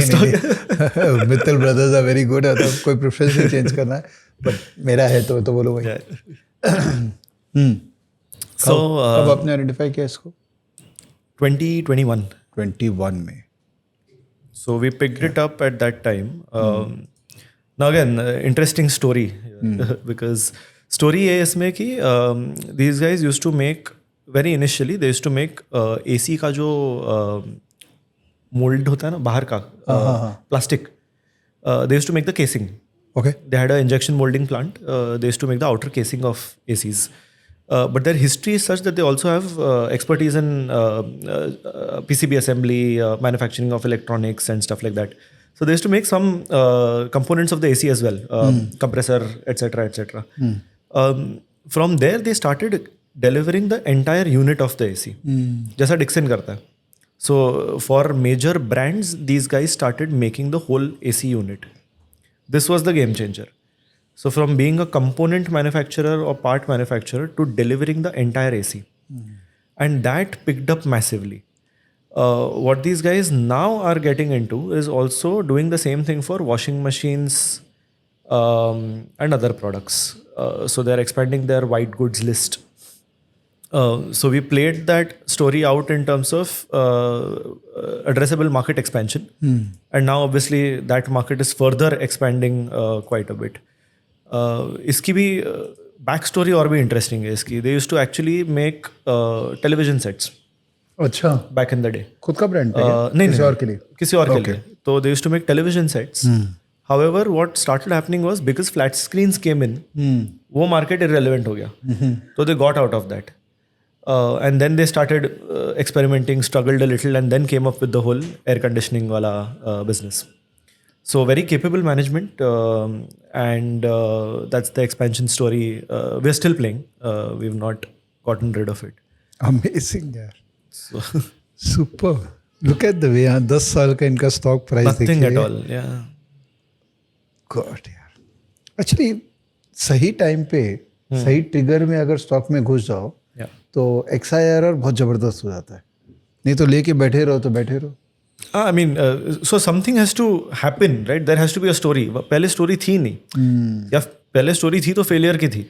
Mittal brothers are very good. तो कोई प्रेफरेंस नहीं चेंज करना है, बट मेरा है तो बोलो भाई. So कब आपने आइडेंटिफाई किया इसको? 2021. 21 में. So we picked it up at that time. Now again, interesting story because story है इसमें कि these guys used to make very initially they used to make AC का जो mold होता है ना बाहर का plastic. They used to make the casing. Okay. They had an injection molding plant. They used to make the outer casing of ACs. But their history is such that they also have expertise in PCB assembly, manufacturing of electronics and stuff like that. So they used to make some components of the AC as well, compressor, etc., etc. From there, they started delivering the entire unit of the AC, जैसा Dixon करता है. So for major brands, these guys started making the whole AC unit. This was the game changer. So from being a component manufacturer or part manufacturer to delivering the entire AC. And that picked up massively. What these guys now are getting into is also doing the same thing for washing machines and other products. So they're expanding their white goods list. So we played that story out in terms of addressable market expansion. And now obviously that market is further expanding quite a bit. इसकी भी back story और भी interesting है इसकी. They used to actually make television sets. अच्छा. Back in the day. खुद का brand है? नहीं किसी और के लिए? किसी और के लिए. तो they used to make television sets. However, what started happening was because flat screens came in, वो market irrelevant हो गया. So they got out of that. And then they started experimenting, struggled a little, and then came up with the whole air conditioning wala business. So very capable management, and that's the expansion story. We're still playing. We've not gotten rid of it. Amazing यार. So Super. Look at the way 10 साल का इनका stock price देखिए. nothing at all. Yeah. God यार. Actually सही time पे सही trigger में अगर स्टॉक में घुस जाओ तो XIRR बहुत ज़बरदस्त हो जाता है. नहीं तो लेके बैठे रहो तो बैठे रहो. I mean, so something has to happen, right? There has to be a story. पहले story थी नहीं, या पहले story थी तो failure की थी,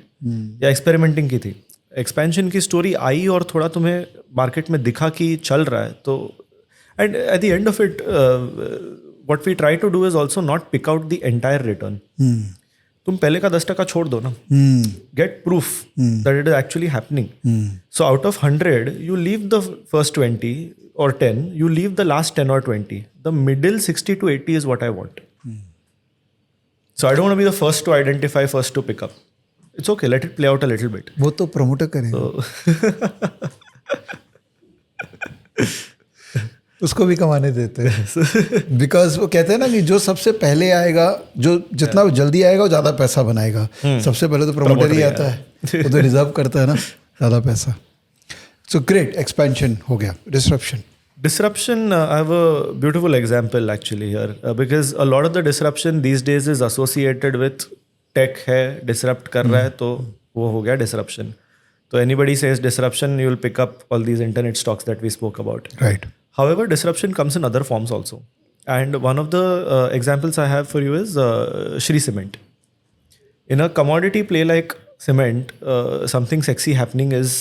या experimenting की थी. Expansion की story आई और थोड़ा तुम्हें market में दिखा कि चल रहा है, तो And at the end of it, what we try to do is also not pick out the entire return. तुम पहले का 10% छोड़ दो ना. Get proof that it is actually happening. So out of 100, you leave the first 20 or 10, you leave the last 10 or 20. The middle 60 to 80 is what I want. So I don't want to be the first to identify, first to pick up. It's okay, let it play out a little bit. वो तो promoter करेगा. उसको भी कमाने देते हैं. Because वो कहते हैं ना कि जो सबसे पहले आएगा, जो जितना जल्दी आएगा वो ज़्यादा पैसा बनाएगा. सबसे पहले तो प्रमोटर ही आता है, वो तो रिजर्व करता है ना ज़्यादा पैसा. सो ग्रेट, एक्सपेंशन हो गया. Disruption, I have a beautiful example actually here, because a lot of the disruption these days is associated with tech है, disrupt कर रहा है, तो वो हो गया disruption. So anybody says disruption, you will pick up all these internet stocks that we spoke about. Right. However, disruption comes in other forms also. And one of the examples I have for you is Shree Cement. In a commodity play like cement, something sexy happening is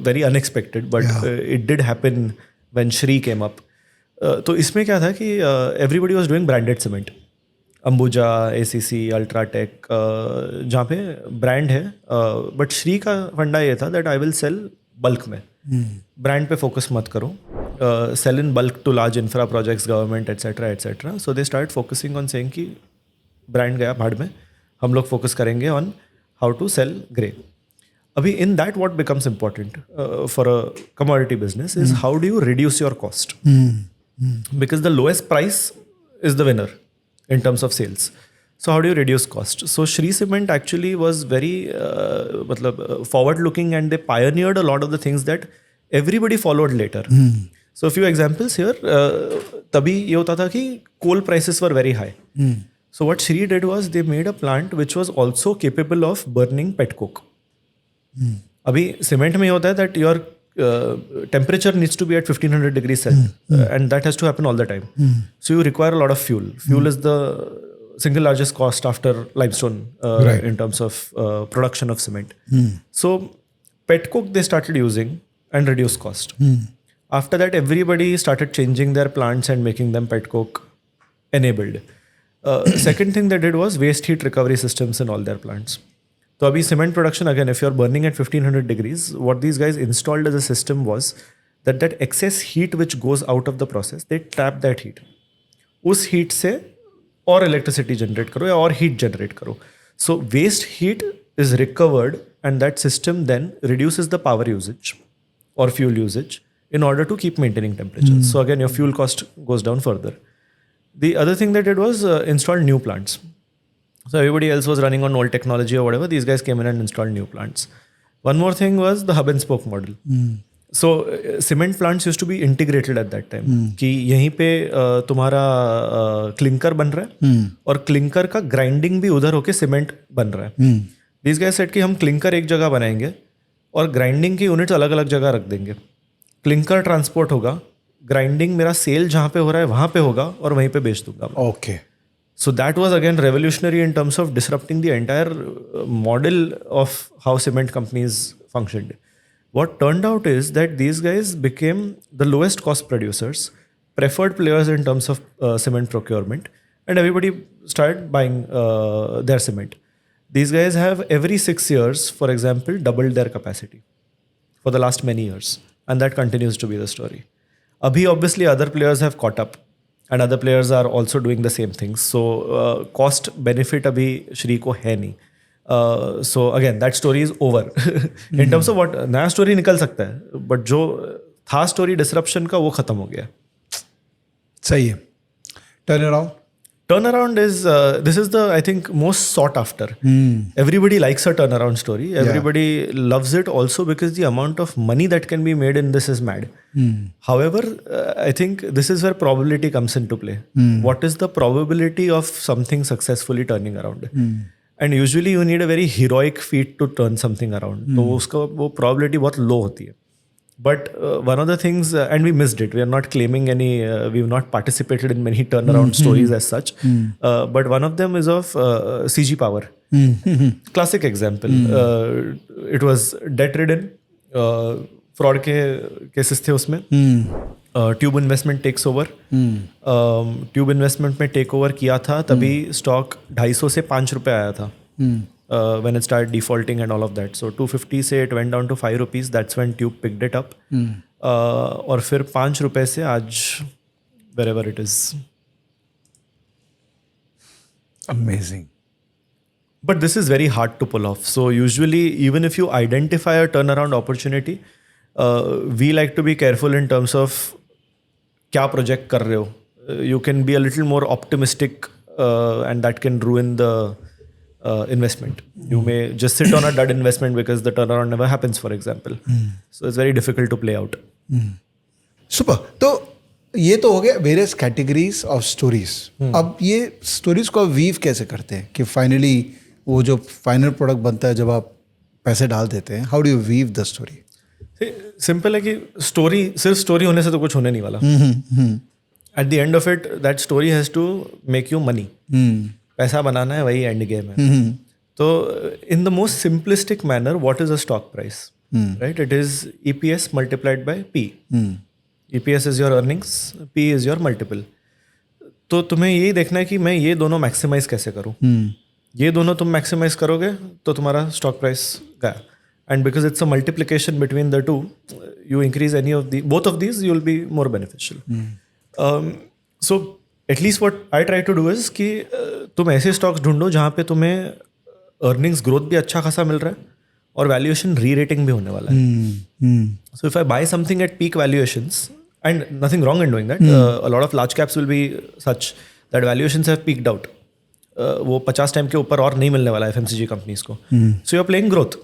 very unexpected, but it did happen when Shree came up. तो इसमें क्या था कि everybody was doing branded cement. Ambuja, ACC, UltraTech, जहाँ पे brand है, but Shri का फंडा ये था that I will sell bulk में. ब्रांड पे फोकस मत करो, sell in bulk to large infra projects, government etcetera etcetera. So they start focusing on saying कि ब्रांड गया भाड़ में, हम लोग फोकस करेंगे on how to sell grey. अभी in that what becomes important for a commodity business is how do you reduce your cost, because the lowest price is the winner in terms of sales. So how do you reduce cost? So Shree Cement actually was very forward looking, and they pioneered a lot of the things that everybody followed later. So a few examples here. तभी ये होता था कि coal prices were very high. So what Shree did was they made a plant which was also capable of burning pet coke. अभी cement में ये होता है that your temperature needs to be at 1500 degrees Celsius, and that has to happen all the time. So you require a lot of fuel. Fuel is the single largest cost after limestone in terms of production of cement. So pet coke they started using and reduced cost. After that, everybody started changing their plants and making them pet coke enabled. Second thing they did was waste heat recovery systems in all their plants. So abhi cement production, again, if you're burning at 1500 degrees, what these guys installed as a system was that excess heat which goes out of the process, they trap that heat. उस heat से और electricity generate करो या और heat generate करो. So waste heat is recovered, and that system then reduces the power usage or fuel usage in order to keep maintaining temperature. So again, your fuel cost goes down further. The other thing they did was install new plants. So everybody else was running on old technology or whatever. These guys came in and installed new plants. One more thing was the hub and spoke model. So cement plants used to be integrated at that time. कि यहीं पे तुम्हारा clinker बन रहा है और clinker का grinding भी उधर होके सीमेंट बन रहा है. These guys said कि हम क्लिंकर एक जगह बनाएंगे और ग्राइंडिंग की यूनिट्स अलग अलग जगह रख देंगे. क्लिंकर ट्रांसपोर्ट होगा, ग्राइंडिंग मेरा सेल जहाँ पे हो रहा है वहाँ पे होगा और वहीं पे बेच दूंगा. Okay. So that was again revolutionary in terms of disrupting the entire model of how cement companies functioned. What turned out is that these guys became the lowest cost producers, preferred players in terms of cement procurement, and everybody started buying their cement. These guys have every 6 years, for example, doubled their capacity for the last many years, and that continues to be the story. Abhi obviously other players have caught up. And other players are also doing the same things. So cost benefit abhi Shree ko hai nahi. So again, that story is over. In terms of what नया story निकल सकता है, but जो था story disruption का वो खत्म हो गया. सही है. Turnaround is this is the I think most sought after. Everybody likes a turnaround story. Everybody loves it also because the amount of money that can be made in this is mad. However, I think this is where probability comes into play. What is the probability of something successfully turning around? And usually you need a very heroic feat to turn something around. तो उसका वो probability बहुत low होती है. But one of the things, and we missed it, we are not claiming any, we've not participated in many turnaround stories as such, but one of them is of CG Power. Classic example. It was debt ridden, fraud के cases थे उसमें, tube investment takes over. Tube investment में take over किया था तभी stock 250 से 5 रुपये आया था. When it started defaulting and all of that. So 250 से it went down to 5 rupees. That's when Tube picked it up. और फिर 5 रुपये से आज wherever it is. Amazing. But this is very hard to pull off. So usually, even if you identify a turnaround opportunity, we like to be careful in terms of क्या project कर रहे हो. You can be a little more optimistic and that can ruin the investment. You may just sit on a dud investment because the turnaround never happens, for example. So it's very difficult to play out. Super. तो ये तो हो गया various categories of stories. अब ये stories को weave कैसे करते हैं कि फाइनली वो जो फाइनल प्रोडक्ट बनता है जब आप पैसे डाल देते हैं, how do you weave the story? Simple है कि स्टोरी सिर्फ स्टोरी होने से तो कुछ होने नहीं वाला. At the end of it that story has to make you money. पैसा बनाना है, वही एंड गेम है. तो in the most simplistic manner what is a stock price, right? It is EPS multiplied by P. EPS is your earnings, P is your multiple. तो तुम्हें यही देखना है कि मैं ये दोनों मैक्सिमाइज कैसे करूँ. ये दोनों तुम मैक्सिमाइज करोगे तो तुम्हारा स्टॉक प्राइस गया. And because it's a multiplication between the two, you increase any of the both of these, you will be more beneficial. So at least what I try to do is कि तुम ऐसे stocks ढूंढो जहाँ पे तुम्हें earnings growth भी अच्छा खासा मिल रहा है और वैल्यूएशन री रेटिंग भी होने वाला है. So if I buy something at peak valuations, and nothing wrong in doing that, a lot of large caps will be such that valuations have peaked out. वो 50 टाइम के ऊपर और नहीं मिलने वाला है FMCG कंपनीज को. So you are playing growth.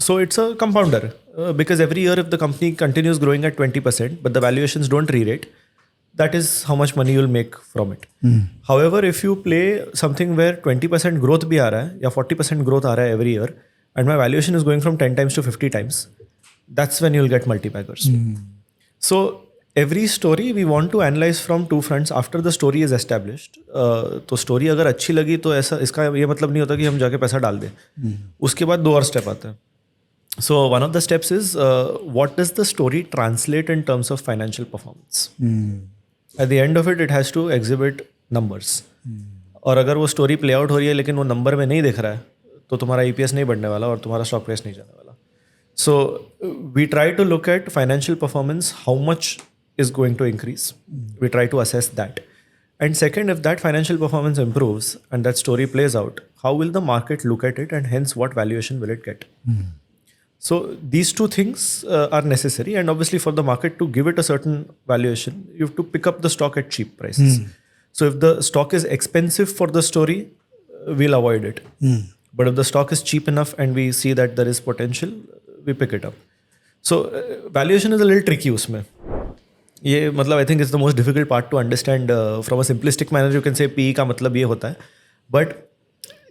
So it's a compounder because every year if the company continues growing at 20% but the valuations don't री-rate, that is how much money you'll make from it. However, if you play something where 20% growth भी आ रहा है या 40% growth आ रहा है every year and my valuation is going from 10 times to 50 times, that's when you'll get multi-baggers. So every story we want to analyze from two fronts after the story is established. तो story अगर अच्छी लगी तो ऐसा इसका ये मतलब नहीं होता कि हम जाके पैसा डाल दें. उसके बाद 2 और स्टेप आते हैं. So one of the steps is what does the story translate in terms of financial performance? At the end of it, it has to exhibit numbers. और अगर वो स्टोरी प्ले आउट हो रही है लेकिन वो नंबर में नहीं दिख रहा है तो तुम्हारा EPS नहीं बढ़ने वाला और तुम्हारा स्टॉक प्राइस नहीं जाने वाला. So we try to look at financial performance, how much is going to increase. We try to assess that. And second, if that financial performance improves and that story plays out, how will the market look at it and hence what valuation will it get? So these two things are necessary, and obviously for the market to give it a certain valuation, you have to pick up the stock at cheap prices. So if the stock is expensive for the story, we'll avoid it. But if the stock is cheap enough and we see that there is potential, we pick it up. So valuation is a little tricky उसमें. ये मतलब I think it's the most difficult part two understand. From a simplistic manner you can say P का मतलब ये होता है, but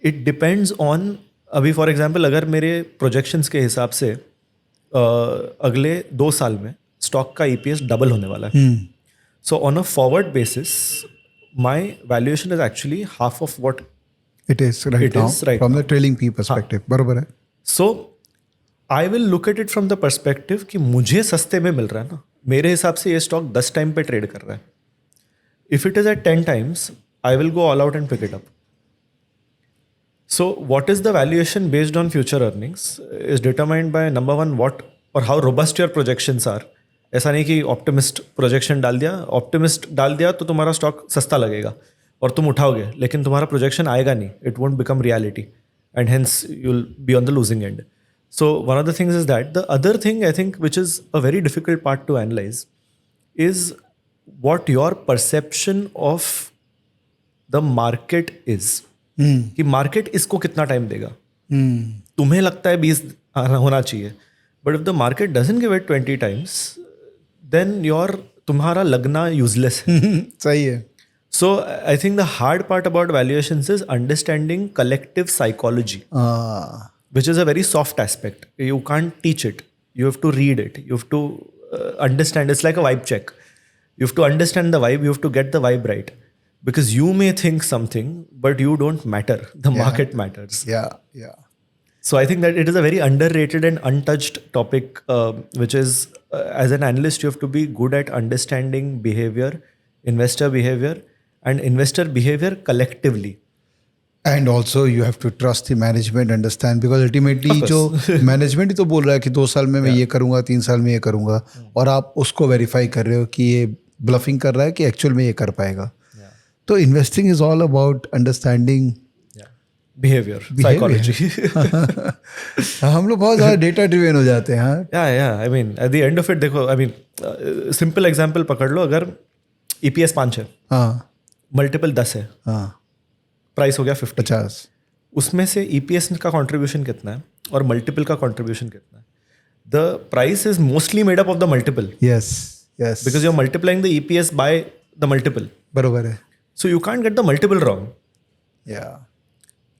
it depends on. अभी for example अगर मेरे प्रोजेक्शंस के हिसाब से अगले 2 साल में स्टॉक का EPS डबल होने वाला है, so on a forward basis my valuation is actually half of what it is right now from the trailing P perspective. बरोबर है. So I will look at it from the perspective कि मुझे सस्ते में मिल रहा है ना. मेरे हिसाब से ये स्टॉक 10 टाइम पे ट्रेड कर रहा है. If it is at 10 times, I will go all out and pick it up. So what is the valuation based on future earnings is determined by number 1 what और how robust your projections are. ऐसा नहीं कि optimist projection डाल दिया तो तुम्हारा stock सस्ता लगेगा और तुम उठाओगे, लेकिन तुम्हारा प्रोजेक्शन आएगा नहीं. It won't become reality and hence you will be on the losing and. So one of the things is that. The other thing I think which is a very difficult part to analyze is what your perception of the market is. कि market इसको कितना time देगा. तुम्हें लगता है 20 होना चाहिए, but if the market doesn't give it 20 times, then तुम्हारा लगना useless है. सही है. So I think the hard part about valuations is understanding collective psychology. Which is a very soft aspect. You can't teach it. You have to read it. You have to understand. It's like a vibe check. You have to understand the vibe. You have to get the vibe right. Because you may think something, but you don't matter. The market matters. Yeah. So I think that it is a very underrated and untouched topic, which is as an analyst, you have to be good at understanding behavior, investor behavior, and investor behavior collectively. And also you have to trust the management, understand, because ultimately जो management ही तो बोल रहा है कि 2 साल में मैं ये करूंगा, 3 साल में ये करूंगा, और आप उसको वेरीफाई कर रहे हो कि ये ब्लफिंग कर रहा है कि एक्चुअल में ये कर पाएगा. तो investing is all about understanding Behavior, psychology. हम लोग बहुत ज़्यादा डेटा ड्रिवन हो जाते हैं. yeah, I mean, at the end of it, देखो, I mean, simple example पकड़ लो, अगर EPS 5 है, हाँ, मल्टीपल 10 है, हाँ, प्राइस हो गया 50, उसमें से EPS का कंट्रीब्यूशन कितना है और मल्टीपल का कंट्रीब्यूशन कितना है? The price is mostly made up of the multiple, yes yes, because you are multiplying the EPS by the multiple. बरोबर है. So you can't get the multiple wrong. Yeah.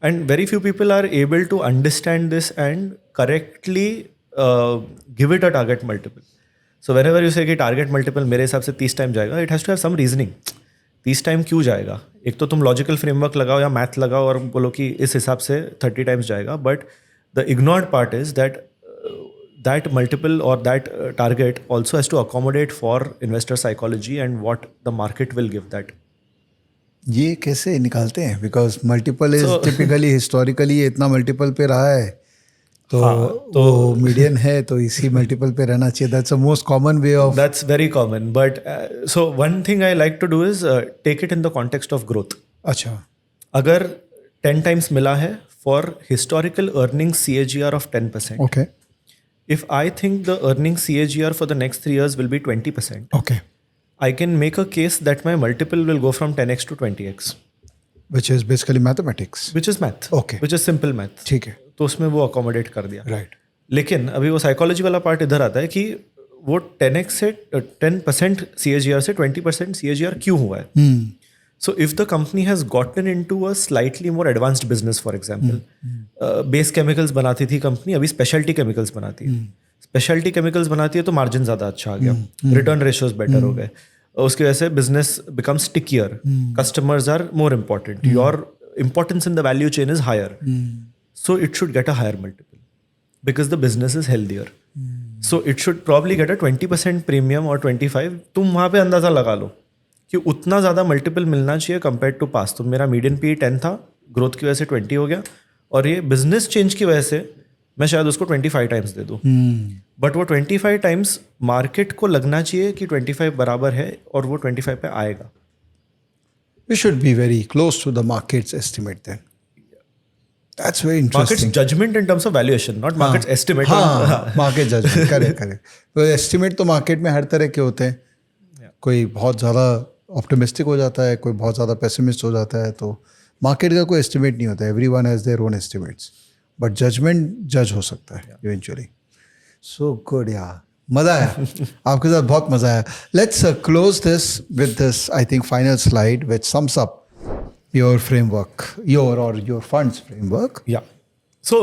And very few people are able to understand this and correctly give it a target multiple. So whenever you say कि target multiple मेरे हिसाब से 30 time जाएगा, it has to have some reasoning. 30 time क्यों जाएगा? एक तो तुम लॉजिकल फ्रेमवर्क लगाओ या मैथ लगाओ और बोलो कि इस हिसाब से 30 टाइम्स जाएगा, but the ignored part is that that multiple or that target also has to accommodate for investor psychology and what the market will give that. ये कैसे निकालते हैं? Because multiple is typically historically इतना multiple पे रहा है, तो median है, तो इसी मल्टीपल पे रहना चाहिए. That's the most common way of. That's very common, but so one thing I like to do is take it in the context of growth. अच्छा, अगर 10 times मिला है for historical earnings CAGR of 10%. Okay If I think the earnings CAGR for the next 3 years will be 20%, okay, I can make a case that my multiple will go from 10x to 20x, which is basically mathematics. which is math. Okay. Which is simple math. ठीक है, तो उसमें वो accommodate कर दिया. Right. लेकिन अभी वो साइकोलॉजी वाला पार्ट इधर आता है कि वो 10x से 10% CAGR से 20% CAGR क्यों हुआ है? So if the company has gotten into a slightly more advanced business, for example, base chemicals बनाती थी कंपनी, अभी स्पेशलिटी केमिकल्स बनाती है. स्पेशलिटी केमिकल्स बनाती है तो मार्जिन ज़्यादा अच्छा आ गया, रिटर्न रेशियोज बेटर हो गए, उसकी वजह से business become stickier, customers are more important, your importance in the value chain is higher, so it should get a higher multiple because the business is healthier. So it should probably get a 20% premium और 25. तुम वहाँ पे अंदाज़ा लगा लो कि उतना ज़्यादा multiple मिलना चाहिए कंपेयर टू पास. तो मेरा मीडियन पी 10 था, ग्रोथ की वजह से 20 हो गया, और ये बिजनेस चेंज की वजह से मैं शायद उसको 25 टाइम्स दे दूँ. बट वो 25 टाइम्स मार्केट को लगना चाहिए कि 25 बराबर है और वो 25 पे आएगा. We should be very close to the market's estimate then. That's very interesting. Market's judgment in terms of valuation, not market's estimate. हाँ, market judgment, correct. तो estimate तो market में हर तरह के होते हैं. कोई बहुत ज़्यादा ऑप्टिमिस्टिक हो जाता है, कोई बहुत ज़्यादा पेसिमिस्ट हो जाता है, तो मार्केट का कोई एस्टिमेट नहीं होता. Everyone has their own estimates, but judgement जज हो सकता है इवेंचुअली. सो गुड यार, मज़ा आया आपके साथ, बहुत मज़ा आया. Let's close this with this I think final slide which sums up your framework, your funds framework. Yeah. So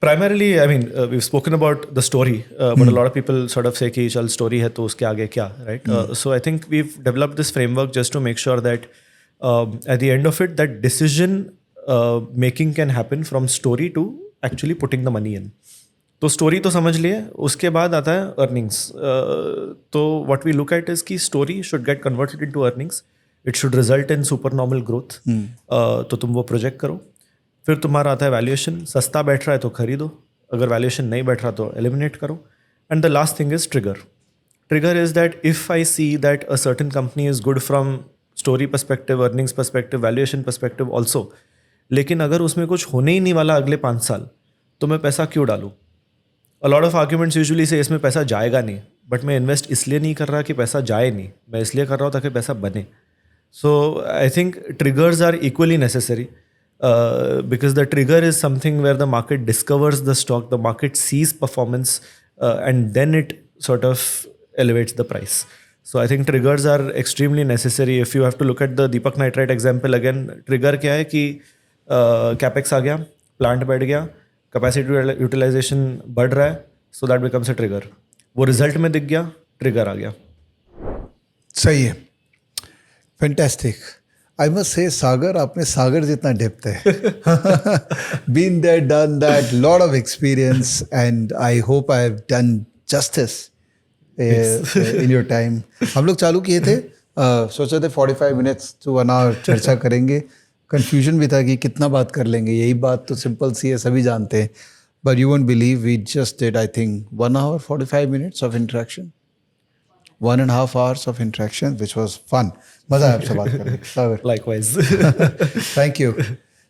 primarily, I mean, we've spoken about the story, but a lot of people sort of say कि चल story है तो उसके आगे क्या, right? So I think we've developed this framework just to make sure that at the end of it, that decision making can happen from story to actually putting the money in. तो story तो समझ लिए, उसके बाद आता है earnings. तो what we look at is कि story should get converted into earnings. It should result in supernormal growth. तो तुम वो project करो. फिर तुम्हारा आता है वैल्यूएशन. सस्ता बैठ रहा है तो खरीदो, अगर वैल्यूएशन नहीं बैठ रहा तो एलिमिनेट करो. And the last thing is trigger. Trigger is that if I see that a certain company is good from story perspective, earnings perspective, valuation perspective also, लेकिन अगर उसमें कुछ होने ही नहीं वाला अगले 5 साल, तो मैं पैसा क्यों डालूँ? अ लॉट ऑफ आर्ग्यूमेंट्स यूजुअली से इसमें पैसा जाएगा नहीं, बट मैं इन्वेस्ट इसलिए नहीं कर रहा कि पैसा जाए नहीं, मैं इसलिए कर रहा हूँ ताकि पैसा बने. So I think triggers are equally necessary. Because the trigger is something where the market discovers the stock, the market sees performance, and then it sort of elevates the price. So I think triggers are extremely necessary. If you have to look at the Deepak Nitrite example again, trigger क्या है कि capex आ गया, plant बैठ गया, capacity utilization बढ़ रहा है, so that becomes a trigger. वो result में दिख गया, trigger आ गया. सही है, फैंटास्टिक. आई मस्ट से सागर, आपने सागर जितना डेप्थ है. Been there, done that, lot of experience, and I hope I have done justice in your time. हम लोग चालू किए थे, सोचे थे 45 मिनट्स to 1 hour चर्चा करेंगे. कंफ्यूजन भी था कि कितना बात कर लेंगे. यही बात तो सिंपल सी है, सभी जानते हैं. But you won't believe we just did, I think, 1 hour 45 minutes of interaction. 1.5 hours of interaction, which was fun. मजा आया आपसे बात करके. Sagar. Likewise. Thank you.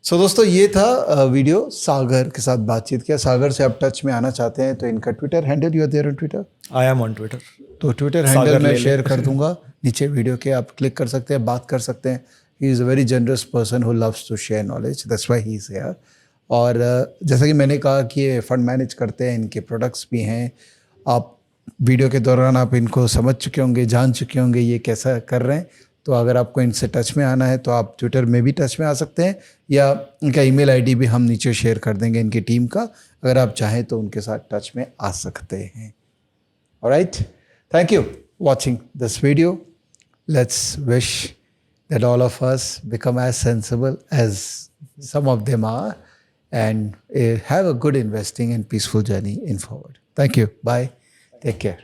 So दोस्तों, ये था वीडियो सागर के साथ बातचीत किया. सागर से आप टच में आना चाहते हैं तो इनका Twitter handle, you are there on Twitter? I am on Twitter. तो ट्विटर हैंडल मैं शेयर कर दूंगा नीचे वीडियो के. आप क्लिक कर सकते हैं, बात कर सकते हैं. He is a very generous person who loves to share knowledge, that's why he is here. और जैसा कि मैंने कहा कि ये फंड मैनेज करते हैं, इनके प्रोडक्ट्स भी हैं. आप वीडियो के दौरान आप इनको समझ चुके होंगे, जान चुके होंगे ये कैसा कर रहे हैं. तो अगर आपको इनसे टच में आना है तो आप ट्विटर में भी टच में आ सकते हैं, या इनका ईमेल आईडी भी हम नीचे शेयर कर देंगे इनकी टीम का. अगर आप चाहें तो उनके साथ टच में आ सकते हैं. Alright, thank you watching this video. Let's wish that all of us become as sensible as some of them are, and have a good investing and peaceful journey in forward. Thank you. Bye. Take care.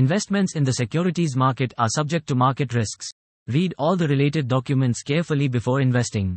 Investments in the securities market are subject to market risks. Read all the related documents carefully before investing.